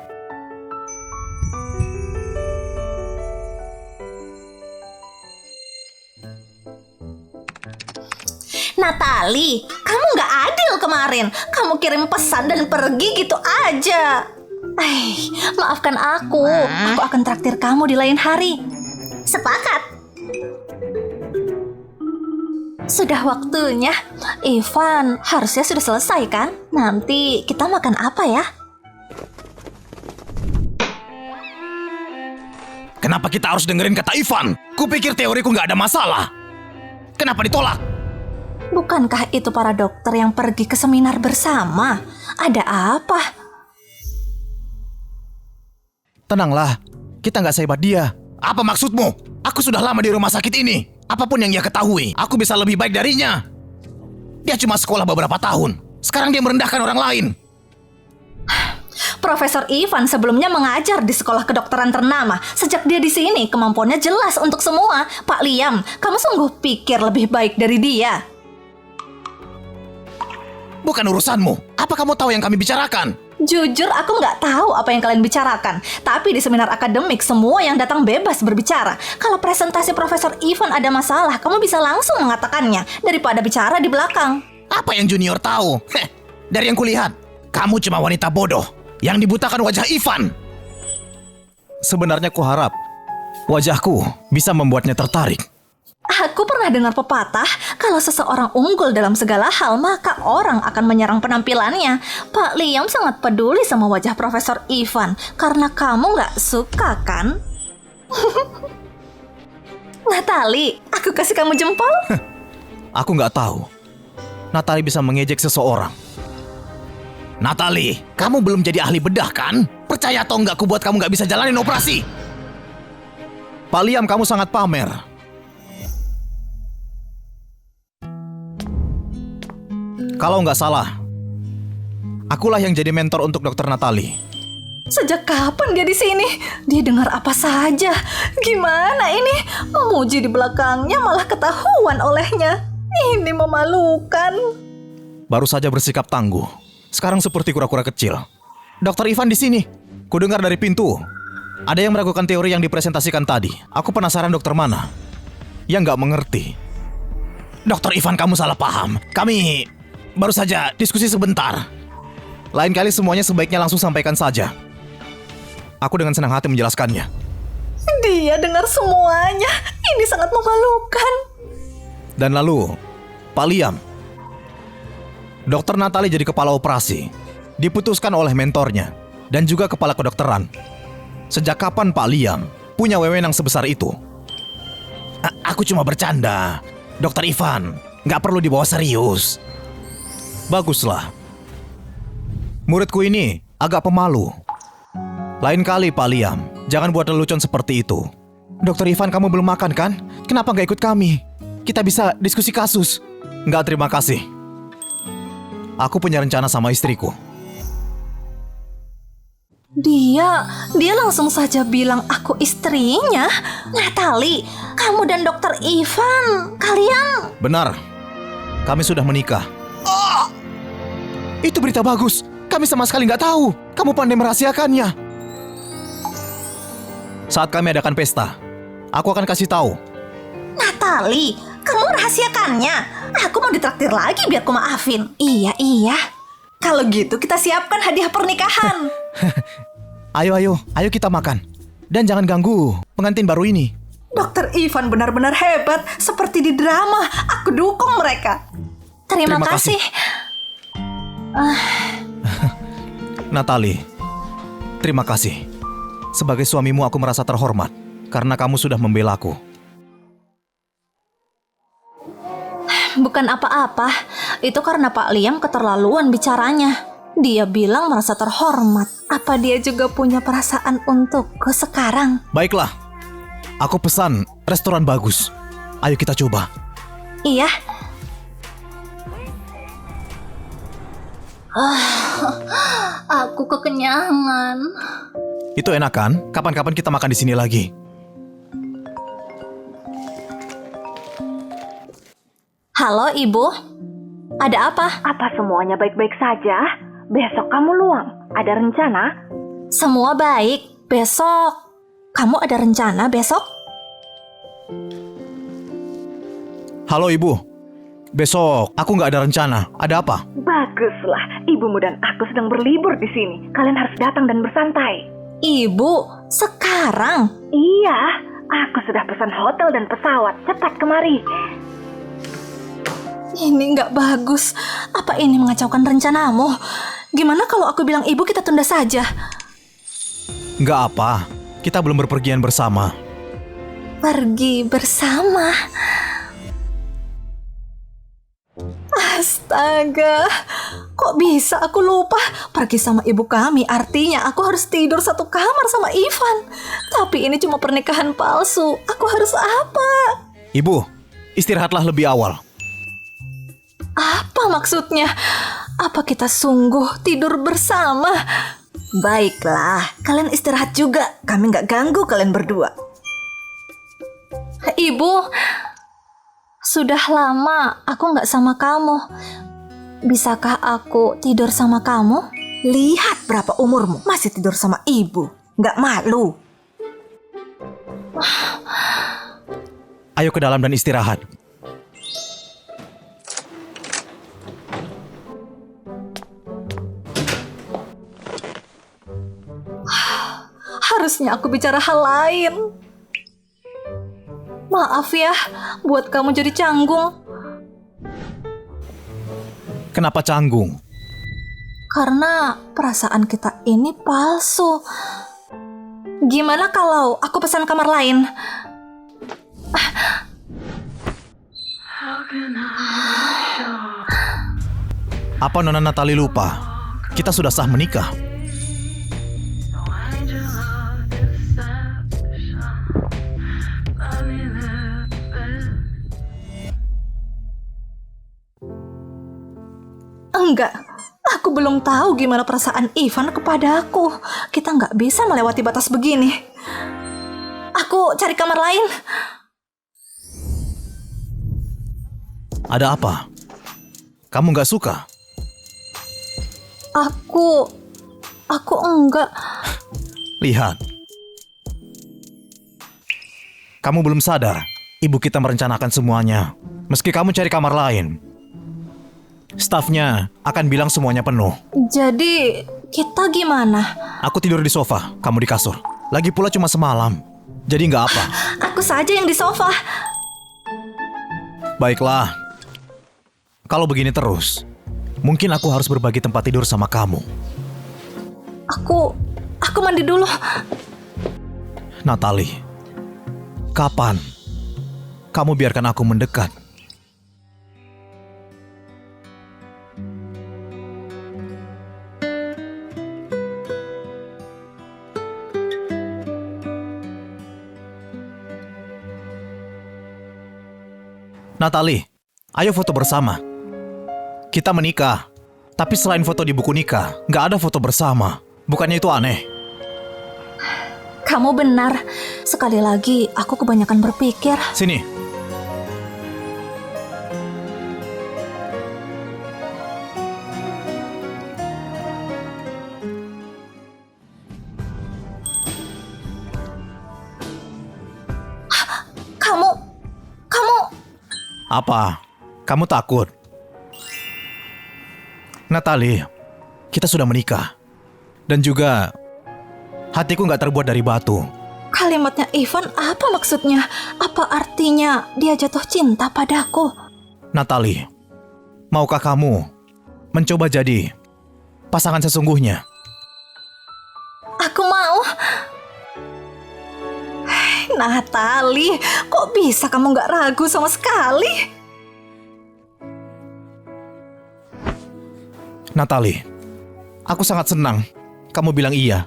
Natali, kamu nggak adil kemarin. Kamu kirim pesan dan pergi gitu aja. Maafkan aku. Aku akan traktir kamu di lain hari. Sepakat. Sudah waktunya. Ivan, harusnya sudah selesai kan? Nanti kita makan apa ya? Kenapa kita harus dengerin kata Ivan? Kupikir teoriku nggak ada masalah. Kenapa ditolak? Bukankah itu para dokter yang pergi ke seminar bersama? Ada apa? Tenanglah, kita nggak sehebat dia. Apa maksudmu? Aku sudah lama di rumah sakit ini. Apapun yang dia ketahui, aku bisa lebih baik darinya. Dia cuma sekolah beberapa tahun. Sekarang dia merendahkan orang lain. Profesor Ivan sebelumnya mengajar di sekolah kedokteran ternama. Sejak dia di sini, kemampuannya jelas untuk semua. Pak Liam, kamu sungguh pikir lebih baik dari dia? Bukan urusanmu. Apa kamu tahu yang kami bicarakan? Jujur, aku nggak tahu apa yang kalian bicarakan. Tapi di seminar akademik, semua yang datang bebas berbicara. Kalau presentasi Profesor Ivan ada masalah, kamu bisa langsung mengatakannya daripada bicara di belakang. Apa yang junior tahu? Dari yang kulihat, kamu cuma wanita bodoh yang dibutakan wajah Ivan. Sebenarnya kuharap wajahku bisa membuatnya tertarik. Aku pernah dengar pepatah, kalau seseorang unggul dalam segala hal, maka orang akan menyerang penampilannya. Pak Liam sangat peduli sama wajah Profesor Ivan, karena kamu nggak suka kan? Natali, aku kasih kamu jempol. Aku nggak tahu. Natali bisa mengejek seseorang. Natali, kamu belum jadi ahli bedah kan? Percaya atau enggak, aku buat kamu nggak bisa jalanin operasi. Pak Liam, kamu sangat pamer. Kalau nggak salah, akulah yang jadi mentor untuk Dokter Natali. Sejak kapan dia di sini? Dia dengar apa saja? Gimana ini? Memuji di belakangnya malah ketahuan olehnya. Ini memalukan. Baru saja bersikap tangguh. Sekarang seperti kura-kura kecil. Dokter Ivan di sini. Kudengar dari pintu. Ada yang meragukan teori yang dipresentasikan tadi. Aku penasaran dokter mana yang nggak mengerti. Dokter Ivan, kamu salah paham. Kami baru saja diskusi sebentar. Lain kali semuanya sebaiknya langsung sampaikan saja. Aku dengan senang hati menjelaskannya. Dia dengar semuanya. Ini sangat memalukan. Dan lalu, Pak Liam. Dokter Natali jadi kepala operasi. Diputuskan oleh mentornya dan juga kepala kedokteran. Sejak kapan Pak Liam punya wewenang sebesar itu? Aku cuma bercanda. Dokter Ivan, nggak perlu dibawa serius. Baguslah. Muridku ini agak pemalu. Lain kali Pak Liam, jangan buat lelucon seperti itu. Dokter Ivan, kamu belum makan kan? Kenapa nggak ikut kami? Kita bisa diskusi kasus. Nggak, terima kasih. Aku punya rencana sama istriku. Dia langsung saja bilang aku istrinya. Natali, kamu dan Dokter Ivan, kalian... Benar, kami sudah menikah. Itu berita bagus. Kami sama sekali nggak tahu. Kamu pandai merahasiakannya. Saat kami adakan pesta, aku akan kasih tahu. Natali, kamu rahasiakannya. Aku mau ditraktir lagi biar ku maafin. Iya. Kalau gitu kita siapkan hadiah pernikahan. Ayo kita makan. Dan jangan ganggu pengantin baru ini. Dokter Ivan benar-benar hebat, seperti di drama. Aku dukung mereka. Terima kasih. Natali, terima kasih. Sebagai suamimu aku merasa terhormat karena kamu sudah membelaku. Bukan apa-apa. Itu karena Pak Liam keterlaluan bicaranya. Dia bilang merasa terhormat. Apa dia juga punya perasaan untukku sekarang? Baiklah, aku pesan restoran bagus. Ayo kita coba. Iya. Aku kekenyangan. Itu enak kan? Kapan-kapan kita makan di sini lagi. Halo Ibu, ada apa? Apa semuanya baik-baik saja? Besok kamu luang. Ada rencana? Semua baik. Besok, kamu ada rencana besok? Halo Ibu, Besok aku nggak ada rencana. Ada apa? Baguslah, ibumu dan aku sedang berlibur di sini. Kalian harus datang dan bersantai. Ibu, sekarang? Iya, aku sudah pesan hotel dan pesawat. Cepat kemari. Ini nggak bagus. Apa ini mengacaukan rencanamu? Gimana kalau aku bilang ibu kita tunda saja? Nggak apa. Kita belum berpergian bersama. Pergi bersama? Astaga, kok bisa aku lupa? Pergi sama ibu kami artinya aku harus tidur satu kamar sama Ivan. Tapi ini cuma pernikahan palsu. Aku harus apa? Ibu, istirahatlah lebih awal. Apa maksudnya? Apa kita sungguh tidur bersama? Baiklah, kalian istirahat juga. Kami nggak ganggu kalian berdua. Ibu, sudah lama aku nggak sama kamu. Bisakah aku tidur sama kamu? Lihat berapa umurmu, masih tidur sama ibu. Nggak malu. Ayo ke dalam dan istirahat. Harusnya aku bicara hal lain. Maaf ya, buat kamu jadi canggung. Kenapa canggung? Karena perasaan kita ini palsu. Gimana kalau aku pesan kamar lain? Apa Nona Natali lupa? Kita sudah sah menikah. Enggak, aku belum tahu gimana perasaan Ivan kepada aku. Kita nggak bisa melewati batas begini. Aku cari kamar lain. Ada apa? Kamu nggak suka? Aku enggak. Lihat. Kamu belum sadar. Ibu kita merencanakan semuanya. Meski kamu cari kamar lain, stafnya akan bilang semuanya penuh. Jadi, kita gimana? Aku tidur di sofa, kamu di kasur. Lagi pula cuma semalam. Jadi nggak apa. Aku saja yang di sofa. Baiklah. Kalau begini terus, mungkin aku harus berbagi tempat tidur sama kamu. Aku mandi dulu. Natali, kapan kamu biarkan aku mendekat? Natali, ayo foto bersama. Kita menikah, tapi selain foto di buku nikah, nggak ada foto bersama. Bukannya itu aneh? Kamu benar. Sekali lagi, aku kebanyakan berpikir. Sini. Kamu... Apa? Kamu takut? Natali, kita sudah menikah. Dan juga, hatiku nggak terbuat dari batu. Kalimatnya Ivan apa maksudnya? Apa artinya dia jatuh cinta padaku? Natali, maukah kamu mencoba jadi pasangan sesungguhnya? Aku mau. Natali, kok bisa kamu nggak ragu sama sekali? Natali, aku sangat senang kamu bilang iya.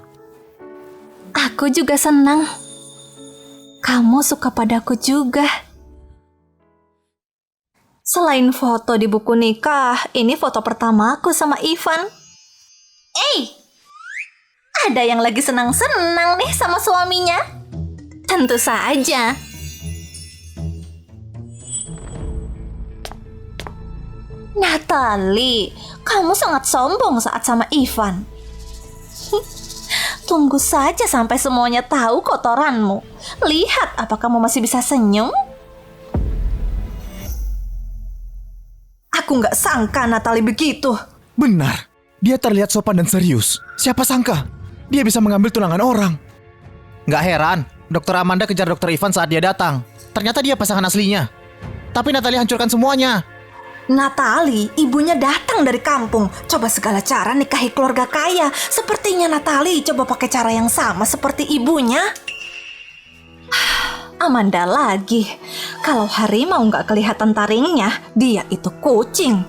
Aku juga senang. Kamu suka padaku juga. Selain foto di buku nikah, ini foto pertamaku sama Ivan. Ada yang lagi senang-senang nih sama suaminya. Tentu saja. Natali, kamu sangat sombong saat sama Ivan. Tunggu saja sampai semuanya tahu kotoranmu. Lihat, 'Lihat, apa kamu masih bisa senyum? Aku nggak sangka Natalie begitu. Benar, dia terlihat sopan dan serius. Siapa sangka dia bisa mengambil tunangan orang. Nggak heran, Dokter Amanda kejar Dokter Ivan saat dia datang. Ternyata dia pasangan aslinya. Tapi Natalie hancurkan semuanya. Natalie, ibunya datang dari kampung. Coba segala cara nikahi keluarga kaya. Sepertinya Natalie coba pakai cara yang sama seperti ibunya. Amanda lagi. Kalau harimau nggak kelihatan taringnya, dia itu kucing.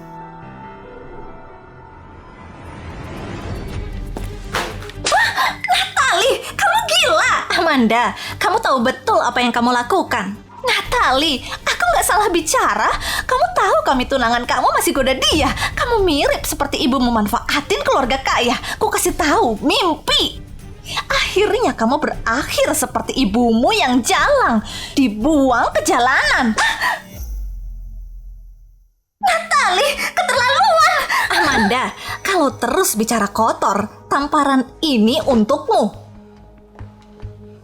Natalie, kamu gila. Amanda, kamu tahu betul apa yang kamu lakukan. Natalie, aku nggak salah bicara. Kamu tahu kami tunangan kamu masih goda dia. Kamu mirip seperti ibu memanfaatin keluarga kaya. Ku kasih tahu, mimpi. Akhirnya kamu berakhir seperti ibumu yang jalang, dibuang ke jalanan. Natalie, keterlaluan. Amanda, kalau terus bicara kotor, tamparan ini untukmu.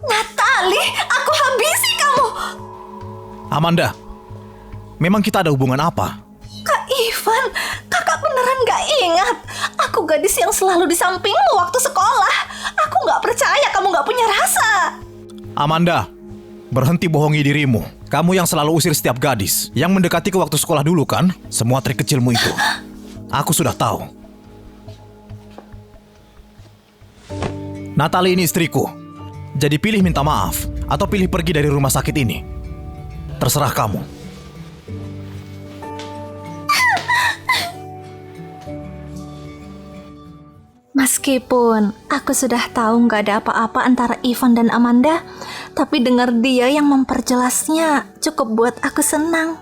Natalie, aku habisi kamu. Amanda, memang kita ada hubungan apa? Kak Ivan, kakak beneran gak ingat. Aku gadis yang selalu di sampingmu waktu sekolah. Aku gak percaya kamu gak punya rasa. Amanda, berhenti bohongi dirimu. Kamu yang selalu usir setiap gadis yang mendekati ke waktu sekolah dulu kan? Semua trik kecilmu itu. Aku sudah tahu. Natalie ini istriku. Jadi pilih minta maaf atau pilih pergi dari rumah sakit ini. Terserah kamu. Meskipun aku sudah tahu nggak ada apa-apa antara Ivan dan Amanda, tapi dengar dia yang memperjelasnya cukup buat aku senang.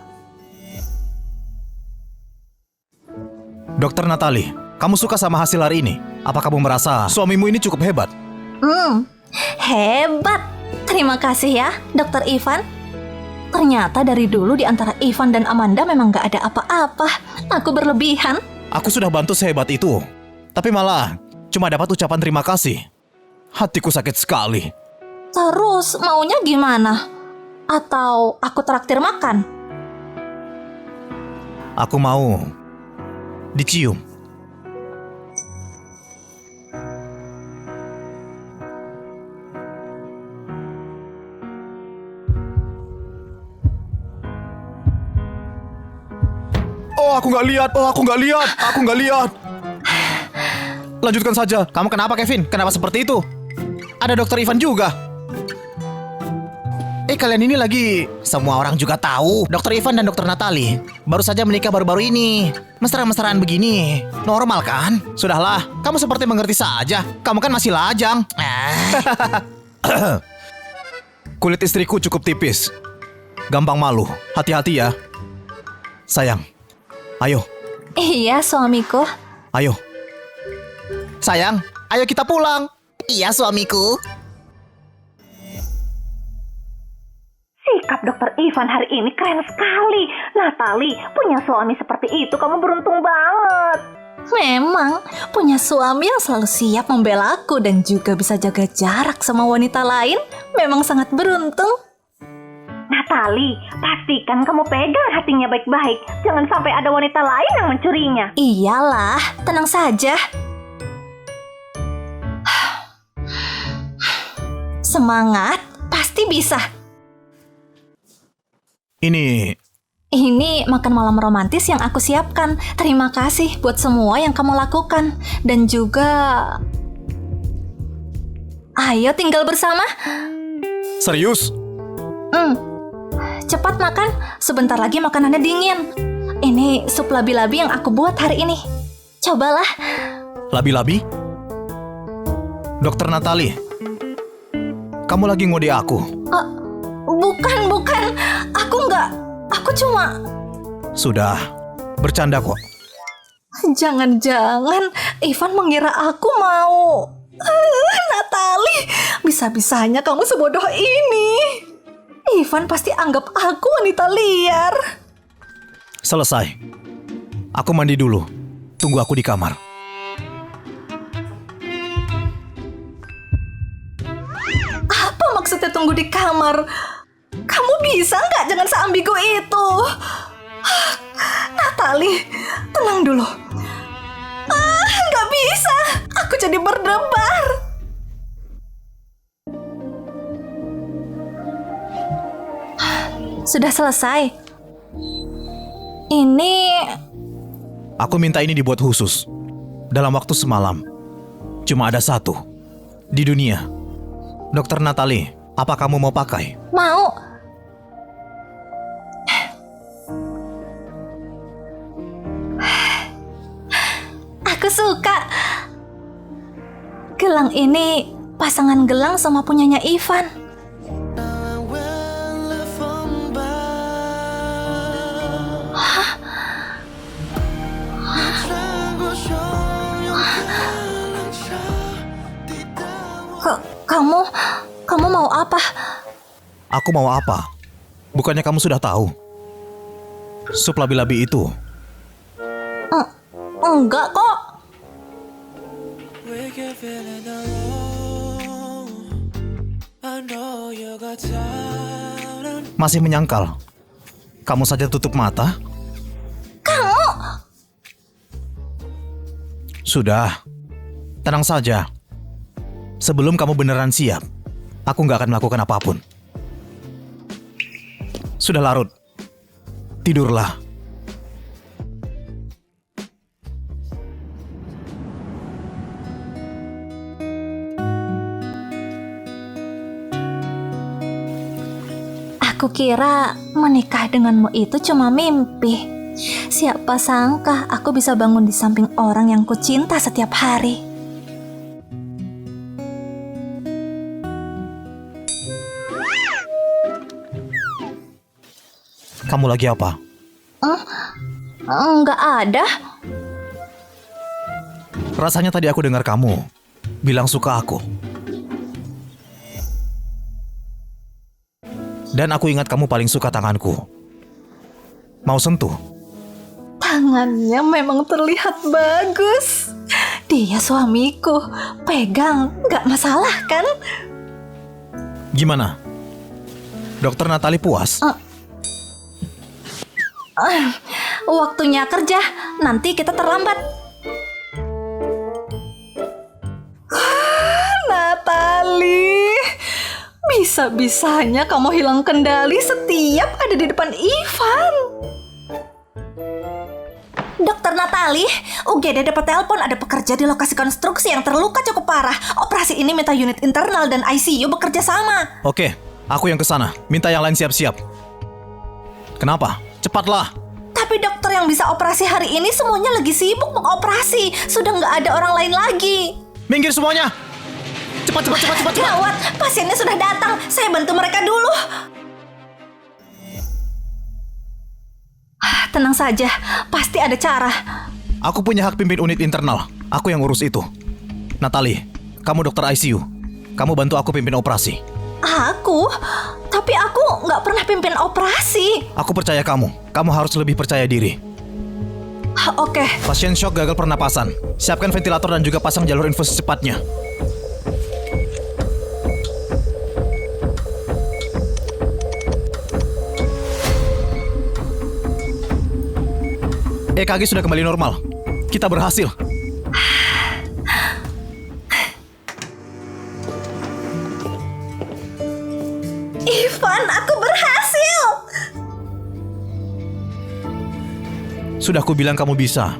Dokter Natalie, kamu suka sama hasil hari ini? Apa kamu merasa suamimu ini cukup hebat? Hebat. Terima kasih ya, Dokter Ivan. Ternyata dari dulu di antara Ivan dan Amanda memang nggak ada apa-apa. Aku berlebihan. Aku sudah bantu sehebat itu, tapi malah cuma dapat ucapan terima kasih. Hatiku sakit sekali. Terus maunya gimana? Atau aku traktir makan? Aku mau dicium. Aku nggak lihat. Lanjutkan saja. Kamu kenapa, Kevin? Kenapa seperti itu? Ada Dokter Ivan juga. Kalian ini lagi... Semua orang juga tahu Dokter Ivan dan Dokter Natalie baru saja menikah baru-baru ini. Mesra-mesraan begini normal kan? Sudahlah, kamu seperti mengerti saja. Kamu kan masih lajang. Kulit istriku cukup tipis, gampang malu. Hati-hati ya. Sayang, ayo. Iya, suamiku. Ayo. Sayang, ayo kita pulang. Iya, suamiku. Sikap Dokter Ivan hari ini keren sekali. Natalie, punya suami seperti itu kamu beruntung banget. Memang, punya suami yang selalu siap membela aku dan juga bisa jaga jarak sama wanita lain memang sangat beruntung. Natalie, pastikan kamu pegang hatinya baik-baik. Jangan sampai ada wanita lain yang mencurinya. Iyalah, tenang saja. Semangat, pasti bisa. Ini makan malam romantis yang aku siapkan. Terima kasih buat semua yang kamu lakukan. Dan juga... Ayo tinggal bersama. Serius? Cepat makan, sebentar lagi makanannya dingin. Ini sup labi-labi yang aku buat hari ini. Cobalah. Labi-labi? Dokter Natalie, kamu lagi ngode aku? Bukan. Aku cuma... Sudah, bercanda kok. Jangan-jangan Ivan mengira aku mau... Natalie, bisa-bisanya kamu sebodoh ini. Ivan pasti anggap aku wanita liar. Selesai. Aku mandi dulu. Tunggu aku di kamar. Apa maksudnya tunggu di kamar? Kamu bisa nggak jangan seambigu itu? Natali, tenang dulu. Nggak bisa. Aku jadi berdebar. Sudah selesai. Ini Aku minta ini dibuat khusus. Dalam waktu semalam. Cuma ada satu. Di dunia. Dokter Natali, apa kamu mau pakai? mau. Aku suka. Gelang ini pasangan gelang sama punyanya Ivan. 为了风暴，你穿过汹涌的浪潮，抵达我。 Kamu mau apa? Aku mau apa? Bukannya kamu sudah tahu? Sup labi-labi itu. Enggak kok. We can feel it alone. I know you got tired. Masih menyangkal. Kamu saja tutup mata. Sudah. Tenang saja. Sebelum kamu beneran siap, aku nggak akan melakukan apapun. Sudah larut. Tidurlah. Aku kira menikah denganmu itu cuma mimpi. Siapa sangka aku bisa bangun di samping orang yang kucinta setiap hari. Kamu lagi apa? Enggak ada. Rasanya tadi aku dengar kamu bilang suka aku. Dan aku ingat kamu paling suka tanganku. Mau sentuh? Tangannya memang terlihat bagus. Dia suamiku. Pegang, nggak masalah kan? Gimana? Dokter Natali puas? Waktunya kerja, nanti kita terlambat. Natali, bisa-bisanya kamu hilang kendali setiap ada di depan Ivan. Dokter Natali, UGD dapat telepon ada pekerja di lokasi konstruksi yang terluka cukup parah. Operasi ini minta unit internal dan ICU bekerja sama. Oke, aku yang kesana. Minta yang lain siap-siap. Kenapa? Cepatlah. Tapi dokter yang bisa operasi hari ini semuanya lagi sibuk mengoperasi. Sudah nggak ada orang lain lagi. Minggir semuanya. Cepat. Gawat, pasiennya sudah datang. Saya bantu mereka dulu. Tenang saja, pasti ada cara. Aku punya hak pimpin unit internal. Aku yang urus itu. Natali, kamu dokter ICU. Kamu bantu aku pimpin operasi. Aku? Tapi aku nggak pernah pimpin operasi. Aku percaya kamu. Kamu harus lebih percaya diri. Oke. Pasien shock gagal pernapasan. Siapkan ventilator dan juga pasang jalur infus secepatnya. EKG sudah kembali normal. Kita berhasil. Ivan, aku berhasil. Sudah kubilang kamu bisa.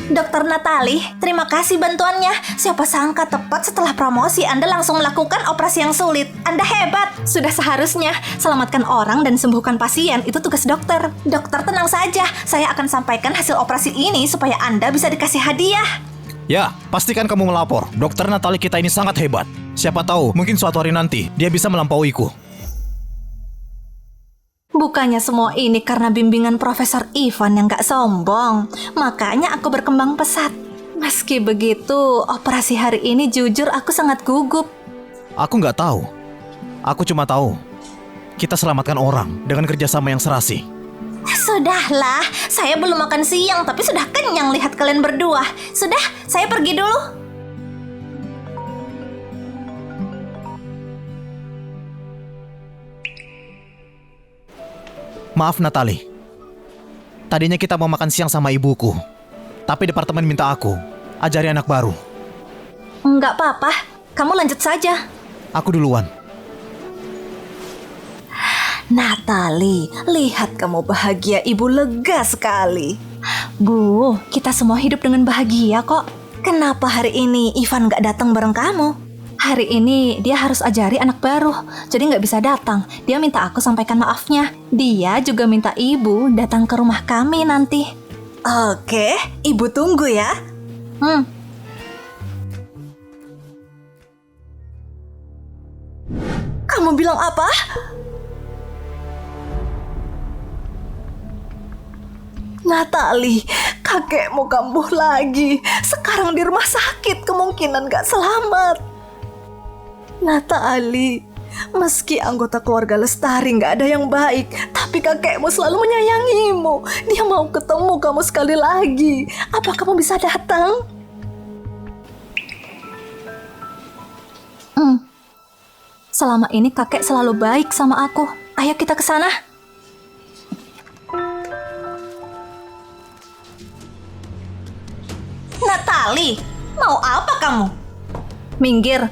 Dokter Natali, terima kasih bantuannya. Siapa sangka tepat setelah promosi Anda langsung melakukan operasi yang sulit. Anda hebat. Sudah seharusnya selamatkan orang dan sembuhkan pasien. Itu tugas dokter. Dokter tenang saja. Saya akan sampaikan hasil operasi ini supaya Anda bisa dikasih hadiah. Ya, pastikan kamu melapor. Dokter Natali kita ini sangat hebat. Siapa tahu, mungkin suatu hari nanti dia bisa melampauiku. Bukannya semua ini karena bimbingan Profesor Ivan yang gak sombong. Makanya aku berkembang pesat. Meski begitu, operasi hari ini jujur aku sangat gugup. Aku nggak tahu. Aku cuma tahu kita selamatkan orang dengan kerjasama yang serasi. Sudahlah, saya belum makan siang tapi sudah kenyang lihat kalian berdua. Sudah, saya pergi dulu. Maaf Natali. Tadinya kita mau makan siang sama ibuku. Tapi departemen minta aku ajari anak baru. Enggak apa-apa, kamu lanjut saja. Aku duluan. Natali, lihat kamu bahagia, ibu lega sekali. Bu, kita semua hidup dengan bahagia kok. Kenapa hari ini Ivan gak datang bareng kamu? Hari ini dia harus ajari anak baru, jadi gak bisa datang. Dia minta aku sampaikan maafnya. Dia juga minta ibu datang ke rumah kami nanti. Oke, ibu tunggu ya. Kamu bilang apa? Natali, kakekmu kambuh lagi. Sekarang di rumah sakit, kemungkinan gak selamat. Natali, meski anggota keluarga Lestari gak ada yang baik, tapi kakekmu selalu menyayangimu. Dia mau ketemu kamu sekali lagi. Apa kamu bisa datang? Selama ini kakek selalu baik sama aku. Ayo kita ke sana. Natali, mau apa kamu? Minggir.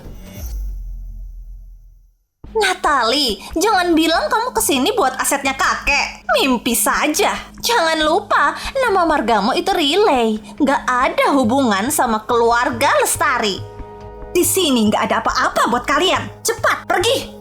Natali, jangan bilang kamu kesini buat asetnya kakek. Mimpi saja. Jangan lupa, nama margamu itu Relay. Gak ada hubungan sama keluarga Lestari. Di sini gak ada apa-apa buat kalian. Cepat, pergi.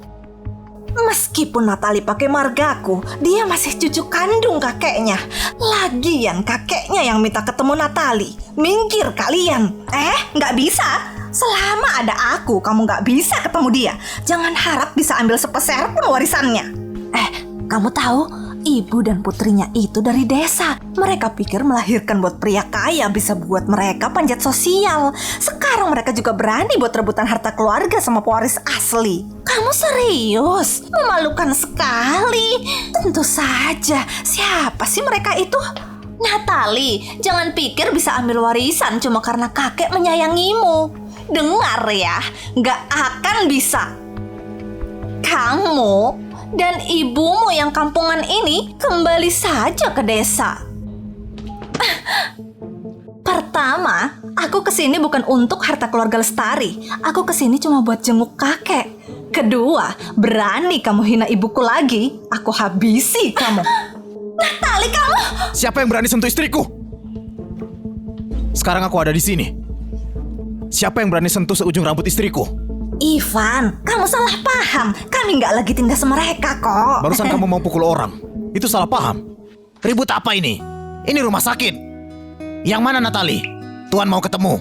Meskipun Natali pakai margaku, dia masih cucu kandung kakeknya. Lagian kakeknya yang minta ketemu Natali. Minggir kalian. Gak bisa. Selama ada aku, kamu gak bisa ketemu dia. Jangan harap bisa ambil sepeser pun warisannya. Kamu tahu, ibu dan putrinya itu dari desa. Mereka pikir melahirkan buat pria kaya bisa buat mereka panjat sosial. Sekarang mereka juga berani buat rebutan harta keluarga sama pewaris asli. Kamu serius? Memalukan sekali. Tentu saja. Siapa sih mereka itu? Natali, jangan pikir bisa ambil warisan cuma karena kakek menyayangimu. Dengar ya, gak akan bisa. Kamu dan ibumu yang kampungan ini kembali saja ke desa. Pertama, aku kesini bukan untuk harta keluarga Lestari. Aku kesini cuma buat jenguk kakek. Kedua, berani kamu hina ibuku lagi, aku habisi kamu. Natali, kamu! Siapa yang berani sentuh istriku? Sekarang aku ada di sini. Siapa yang berani sentuh seujung rambut istriku? Ivan, kamu salah paham. Kami nggak lagi tinggal sama mereka kok. Barusan kamu mau pukul orang. Itu salah paham. Ribut apa ini? Ini rumah sakit. Yang mana Natali? Tuan mau ketemu.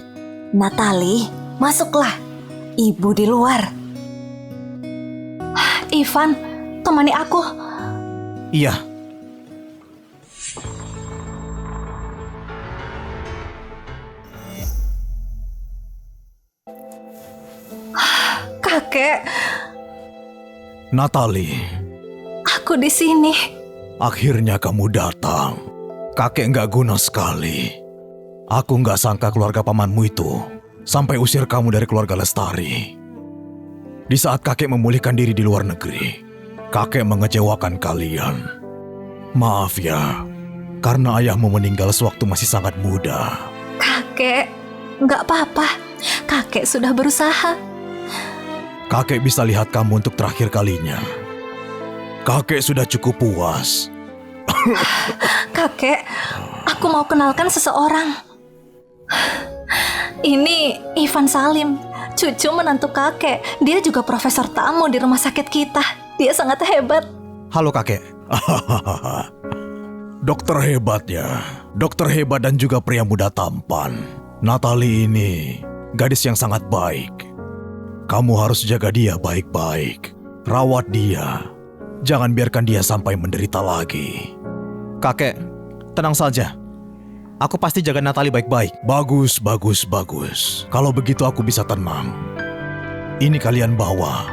Natali, masuklah. Ibu di luar. Ivan, temani aku. Iya. Kakek, Natali, aku di sini. akhirnya kamu datang. Kakek nggak guna sekali. Aku nggak sangka keluarga pamanmu itu sampai usir kamu dari keluarga Lestari. Di saat kakek memulihkan diri di luar negeri, kakek mengecewakan kalian. Maaf ya, karena ayahmu meninggal sewaktu masih sangat muda. Kakek, nggak apa-apa. Kakek sudah berusaha. Kakek bisa lihat kamu untuk terakhir kalinya. Kakek sudah cukup puas. Kakek, aku mau kenalkan seseorang. Ini Ivan Salim, cucu menantu kakek. Dia juga profesor tamu di rumah sakit kita. Dia sangat hebat. Halo kakek. Dokter hebat ya. Dokter hebat dan juga pria muda tampan. Natali ini gadis yang sangat baik. Kamu harus jaga dia baik-baik. Rawat dia. Jangan biarkan dia sampai menderita lagi. Kakek, tenang saja. Aku pasti jaga Natali baik-baik. Bagus, bagus, bagus. Kalau begitu aku bisa tenang. Ini kalian bawa.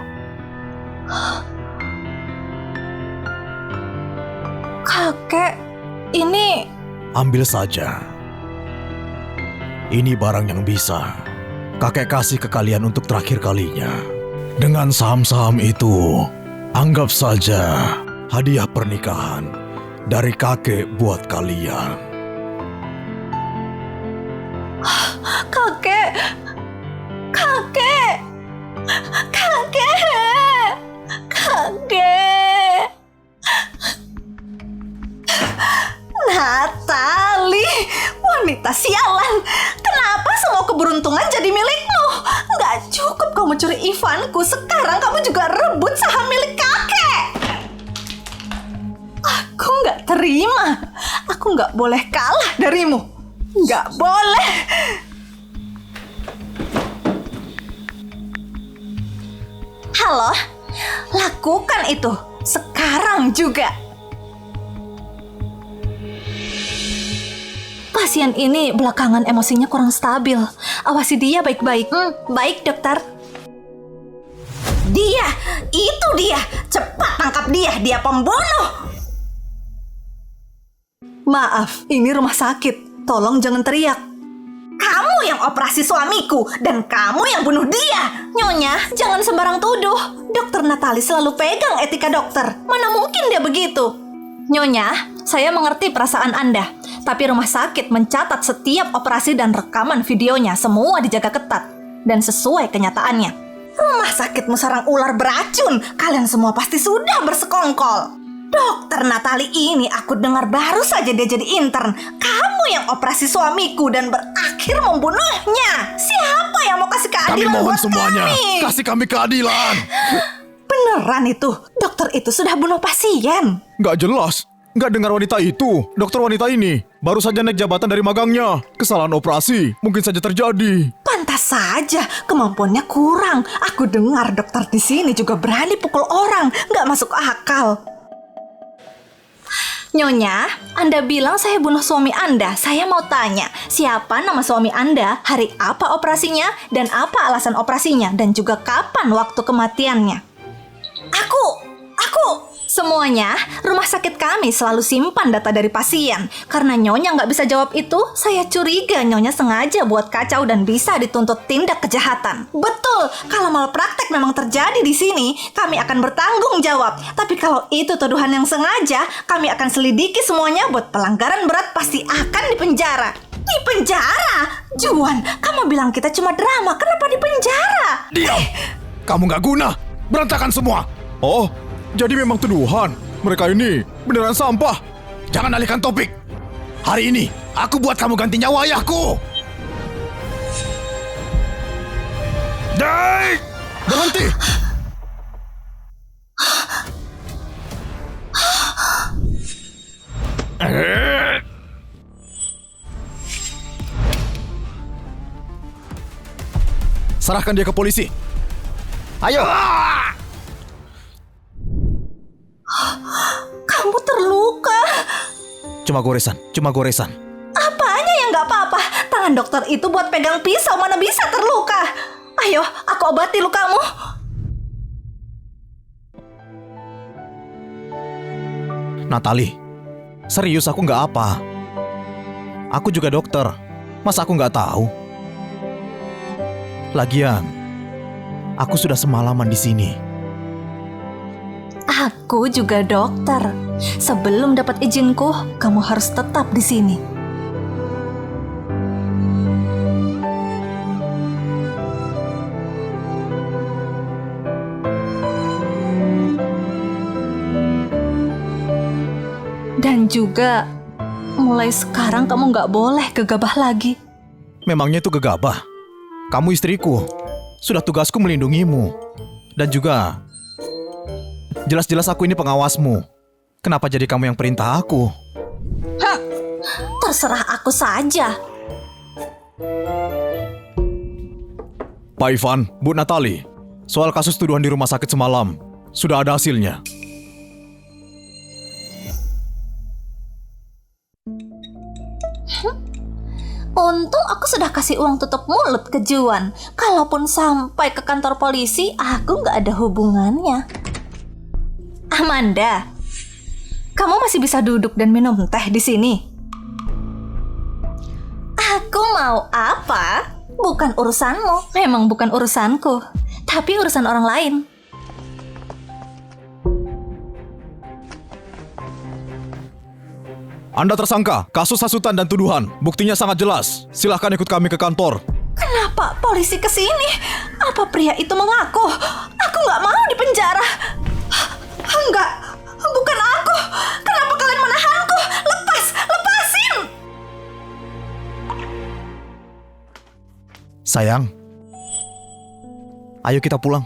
Kakek, ini... Ambil saja. Ini barang yang bisa kakek kasih ke kalian untuk terakhir kalinya. Dengan saham-saham itu, anggap saja hadiah pernikahan dari kakek buat kalian. Kakek! Kakek! Kakek! Kakek! Natali, wanita sialan. Kenapa semua keberuntungan jadi milikmu? Gak cukup kamu curi Ivanku, sekarang kamu juga rebut saham milik kakek. Aku gak terima. Aku gak boleh kalah darimu. Gak boleh. Halo, lakukan itu sekarang juga. Pasien ini belakangan emosinya kurang stabil. Awasi dia baik-baik. Baik, dokter. Dia, itu dia. Cepat tangkap dia. Dia pembunuh. Maaf, ini rumah sakit. Tolong jangan teriak. Kamu yang operasi suamiku dan kamu yang bunuh dia. Nyonya, jangan sembarang tuduh. Dokter Natali selalu pegang etika dokter. Mana mungkin dia begitu? Nyonya, saya mengerti perasaan Anda. Tapi rumah sakit mencatat setiap operasi dan rekaman videonya semua dijaga ketat dan sesuai kenyataannya. Rumah sakitmu sarang ular beracun. Kalian semua pasti sudah bersekongkol. Dokter Natali ini aku dengar baru saja dia jadi intern. Kamu yang operasi suamiku dan berakhir membunuhnya. Siapa yang mau kasih keadilan Kami mohon buat semuanya, kami? kasih kami keadilan. Beneran itu, dokter itu sudah bunuh pasien. Nggak jelas. Nggak dengar wanita itu. Dokter wanita ini baru saja naik jabatan dari magangnya. Kesalahan operasi mungkin saja terjadi. Pantas saja, kemampuannya kurang. Aku dengar dokter di sini juga berani pukul orang. Nggak masuk akal. Nyonya, Anda bilang saya bunuh suami Anda. Saya mau tanya, siapa nama suami Anda, hari apa operasinya, dan apa alasan operasinya, dan juga kapan waktu kematiannya? Aku! Semuanya, rumah sakit kami selalu simpan data dari pasien. Karena Nyonya nggak bisa jawab itu, saya curiga Nyonya sengaja buat kacau dan bisa dituntut tindak kejahatan. Betul, kalau malpraktek memang terjadi di sini, kami akan bertanggung jawab. Tapi kalau itu tuduhan yang sengaja, kami akan selidiki semuanya buat pelanggaran berat pasti akan dipenjara. Dipenjara? Juan, kamu bilang kita cuma drama, kenapa dipenjara? Diam! Kamu nggak guna! Berantakan semua! Oh, jadi memang tuduhan. Mereka ini beneran sampah. Jangan alihkan topik. Hari ini, aku buat kamu ganti nyawa ayahku. Dai! Berhenti! Serahkan dia ke polisi. Ayo! Kamu terluka. Cuma goresan. Apanya yang nggak apa-apa? Tangan dokter itu buat pegang pisau, mana bisa terluka. Ayo, aku obati lukamu. Natali, serius aku nggak apa. Aku juga dokter. Masa aku nggak tahu? Lagian, aku sudah semalaman di sini. Aku juga dokter. Sebelum dapat izinku, kamu harus tetap di sini. Dan juga, mulai sekarang kamu nggak boleh gegabah lagi. Memangnya itu gegabah? Kamu istriku. Sudah tugasku melindungimu. Dan juga, jelas-jelas aku ini pengawasmu. Kenapa jadi kamu yang perintah aku? Terserah aku saja. Pak Ivan, Bu Natali, soal kasus tuduhan di rumah sakit semalam, sudah ada hasilnya. Untung aku sudah kasih uang tutup mulut ke Juan. Kalaupun sampai ke kantor polisi, aku nggak ada hubungannya. Amanda, kamu masih bisa duduk dan minum teh di sini. Aku mau apa? Bukan urusanmu, memang bukan urusanku. Tapi urusan orang lain. Anda tersangka kasus hasutan dan tuduhan. Buktinya sangat jelas. Silahkan ikut kami ke kantor. Kenapa polisi kesini? Apa pria itu mengaku? Aku nggak mau dipenjara. Enggak, bukan aku. Kenapa kalian menahanku? Lepasin! Sayang, ayo kita pulang.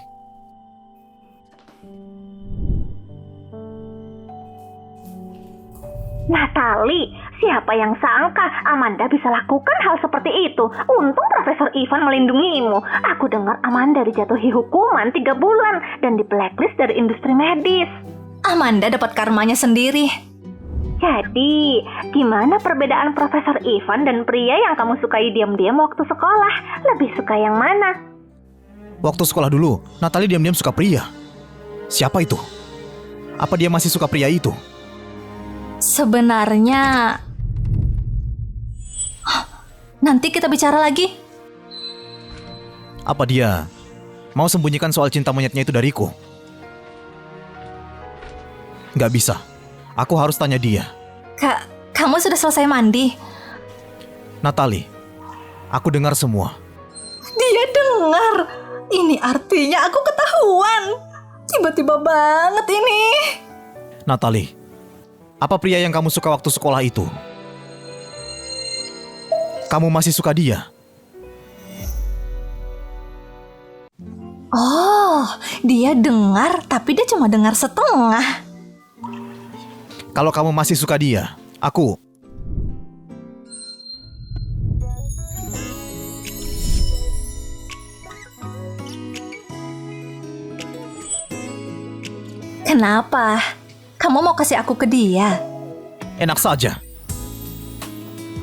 Natali, siapa yang sangka Amanda bisa lakukan hal seperti itu? Untung Profesor Ivan melindungimu. Aku dengar Amanda dijatuhi hukuman 3 bulan dan di blacklist dari industri medis. Amanda dapat karmanya sendiri. Jadi, gimana perbedaan Profesor Ivan dan pria yang kamu sukai diam-diam waktu sekolah? Lebih suka yang mana? Waktu sekolah dulu, Natali diam-diam suka pria. Siapa itu? Apa dia masih suka pria itu? Sebenarnya... Nanti kita bicara lagi. Apa dia mau sembunyikan soal cinta monyetnya itu dariku? Gak bisa. Aku harus tanya dia. Kak, kamu sudah selesai mandi? Natali, aku dengar semua. Dia dengar. Ini artinya aku ketahuan. Tiba-tiba banget ini. Natali, apa pria yang kamu suka waktu sekolah itu? Kamu masih suka dia? Oh, dia dengar, tapi dia cuma dengar setengah. Kalau kamu masih suka dia, aku... Kenapa? Kamu mau kasih aku ke dia? Enak saja.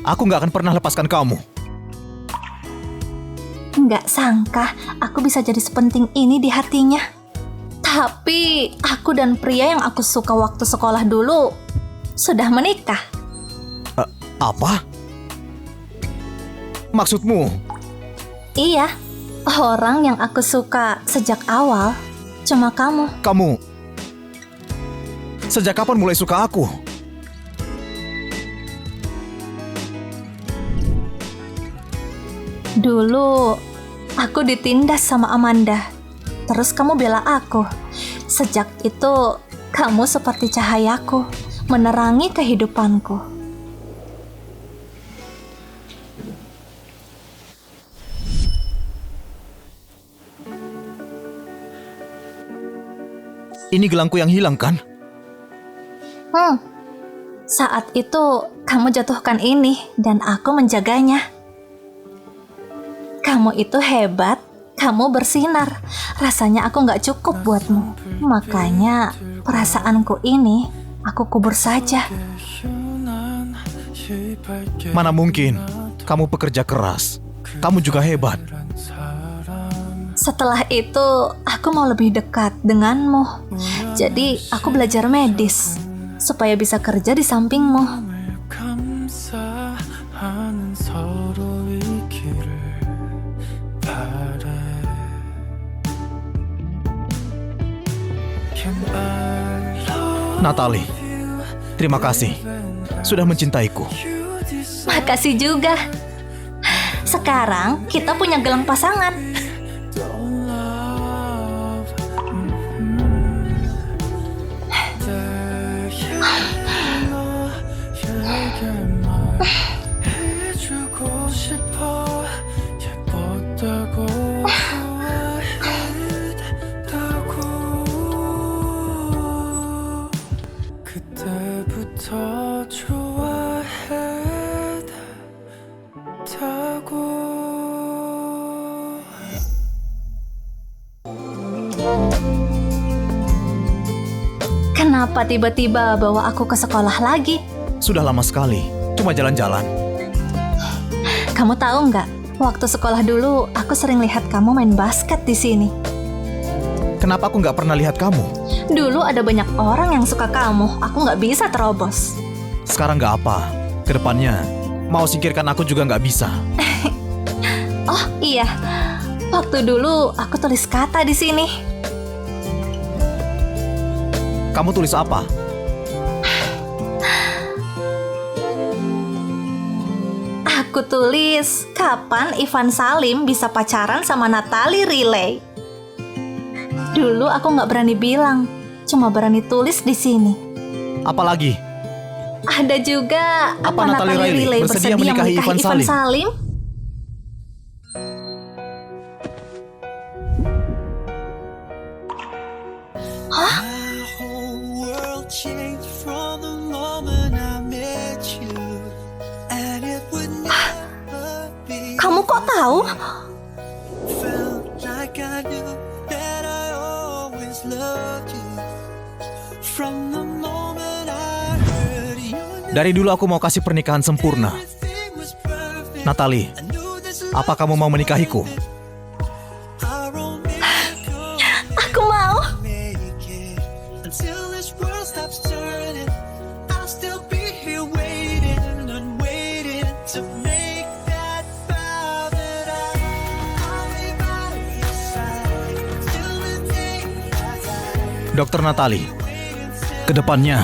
Aku gak akan pernah lepaskan kamu. Nggak sangka aku bisa jadi sepenting ini di hatinya. Tapi aku dan pria yang aku suka waktu sekolah dulu sudah menikah. Apa? Maksudmu? Iya, orang yang aku suka sejak awal cuma kamu. Kamu... Sejak kapan mulai suka aku? Dulu aku ditindas sama Amanda. Terus kamu bela aku. Sejak itu kamu seperti cahayaku, menerangi kehidupanku. Ini gelangku yang hilang kan? Saat itu kamu jatuhkan ini dan aku menjaganya. Kamu itu hebat, kamu bersinar. Rasanya aku gak cukup buatmu. Makanya perasaanku ini aku kubur saja. Mana mungkin? Kamu pekerja keras. Kamu juga hebat. Setelah itu aku mau lebih dekat denganmu. Jadi aku belajar medis supaya bisa kerja di sampingmu. Natali, terima kasih sudah mencintaiku. Makasih juga. Sekarang kita punya gelang pasangan. Kenapa tiba-tiba bawa aku ke sekolah lagi? Sudah lama sekali, cuma jalan-jalan. Kamu tahu nggak? Waktu sekolah dulu, aku sering lihat kamu main basket di sini. Kenapa aku nggak pernah lihat kamu? Dulu ada banyak orang yang suka kamu. Aku nggak bisa terobos. Sekarang nggak apa. Kedepannya, mau singkirkan aku juga nggak bisa. Oh iya, waktu dulu aku tulis kata di sini. Kamu tulis apa? Aku tulis, kapan Ivan Salim bisa pacaran sama Natalie Riley? Dulu aku nggak berani bilang, cuma berani tulis di sini. Apalagi? Ada juga Apa Natalie Riley bersedia menikahi Ivan Salim? My whole world changed from the moment I met you, and it would never be. Kamu kok tahu? Felt like I knew that I always loved you. From the moment I heard your name, Dari dulu aku mau kasih pernikahan sempurna. everything was perfect. Natalie, I knew this apa kamu mau menikahiku? our romantic Aku mau. make it until this world stops turning. I'll still be here waiting and waiting to make that vow that I'll be by your side till the day I die. Dokter Natalie, kedepannya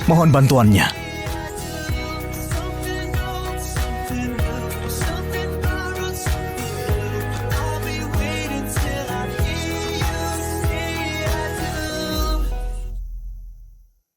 mohon bantuannya.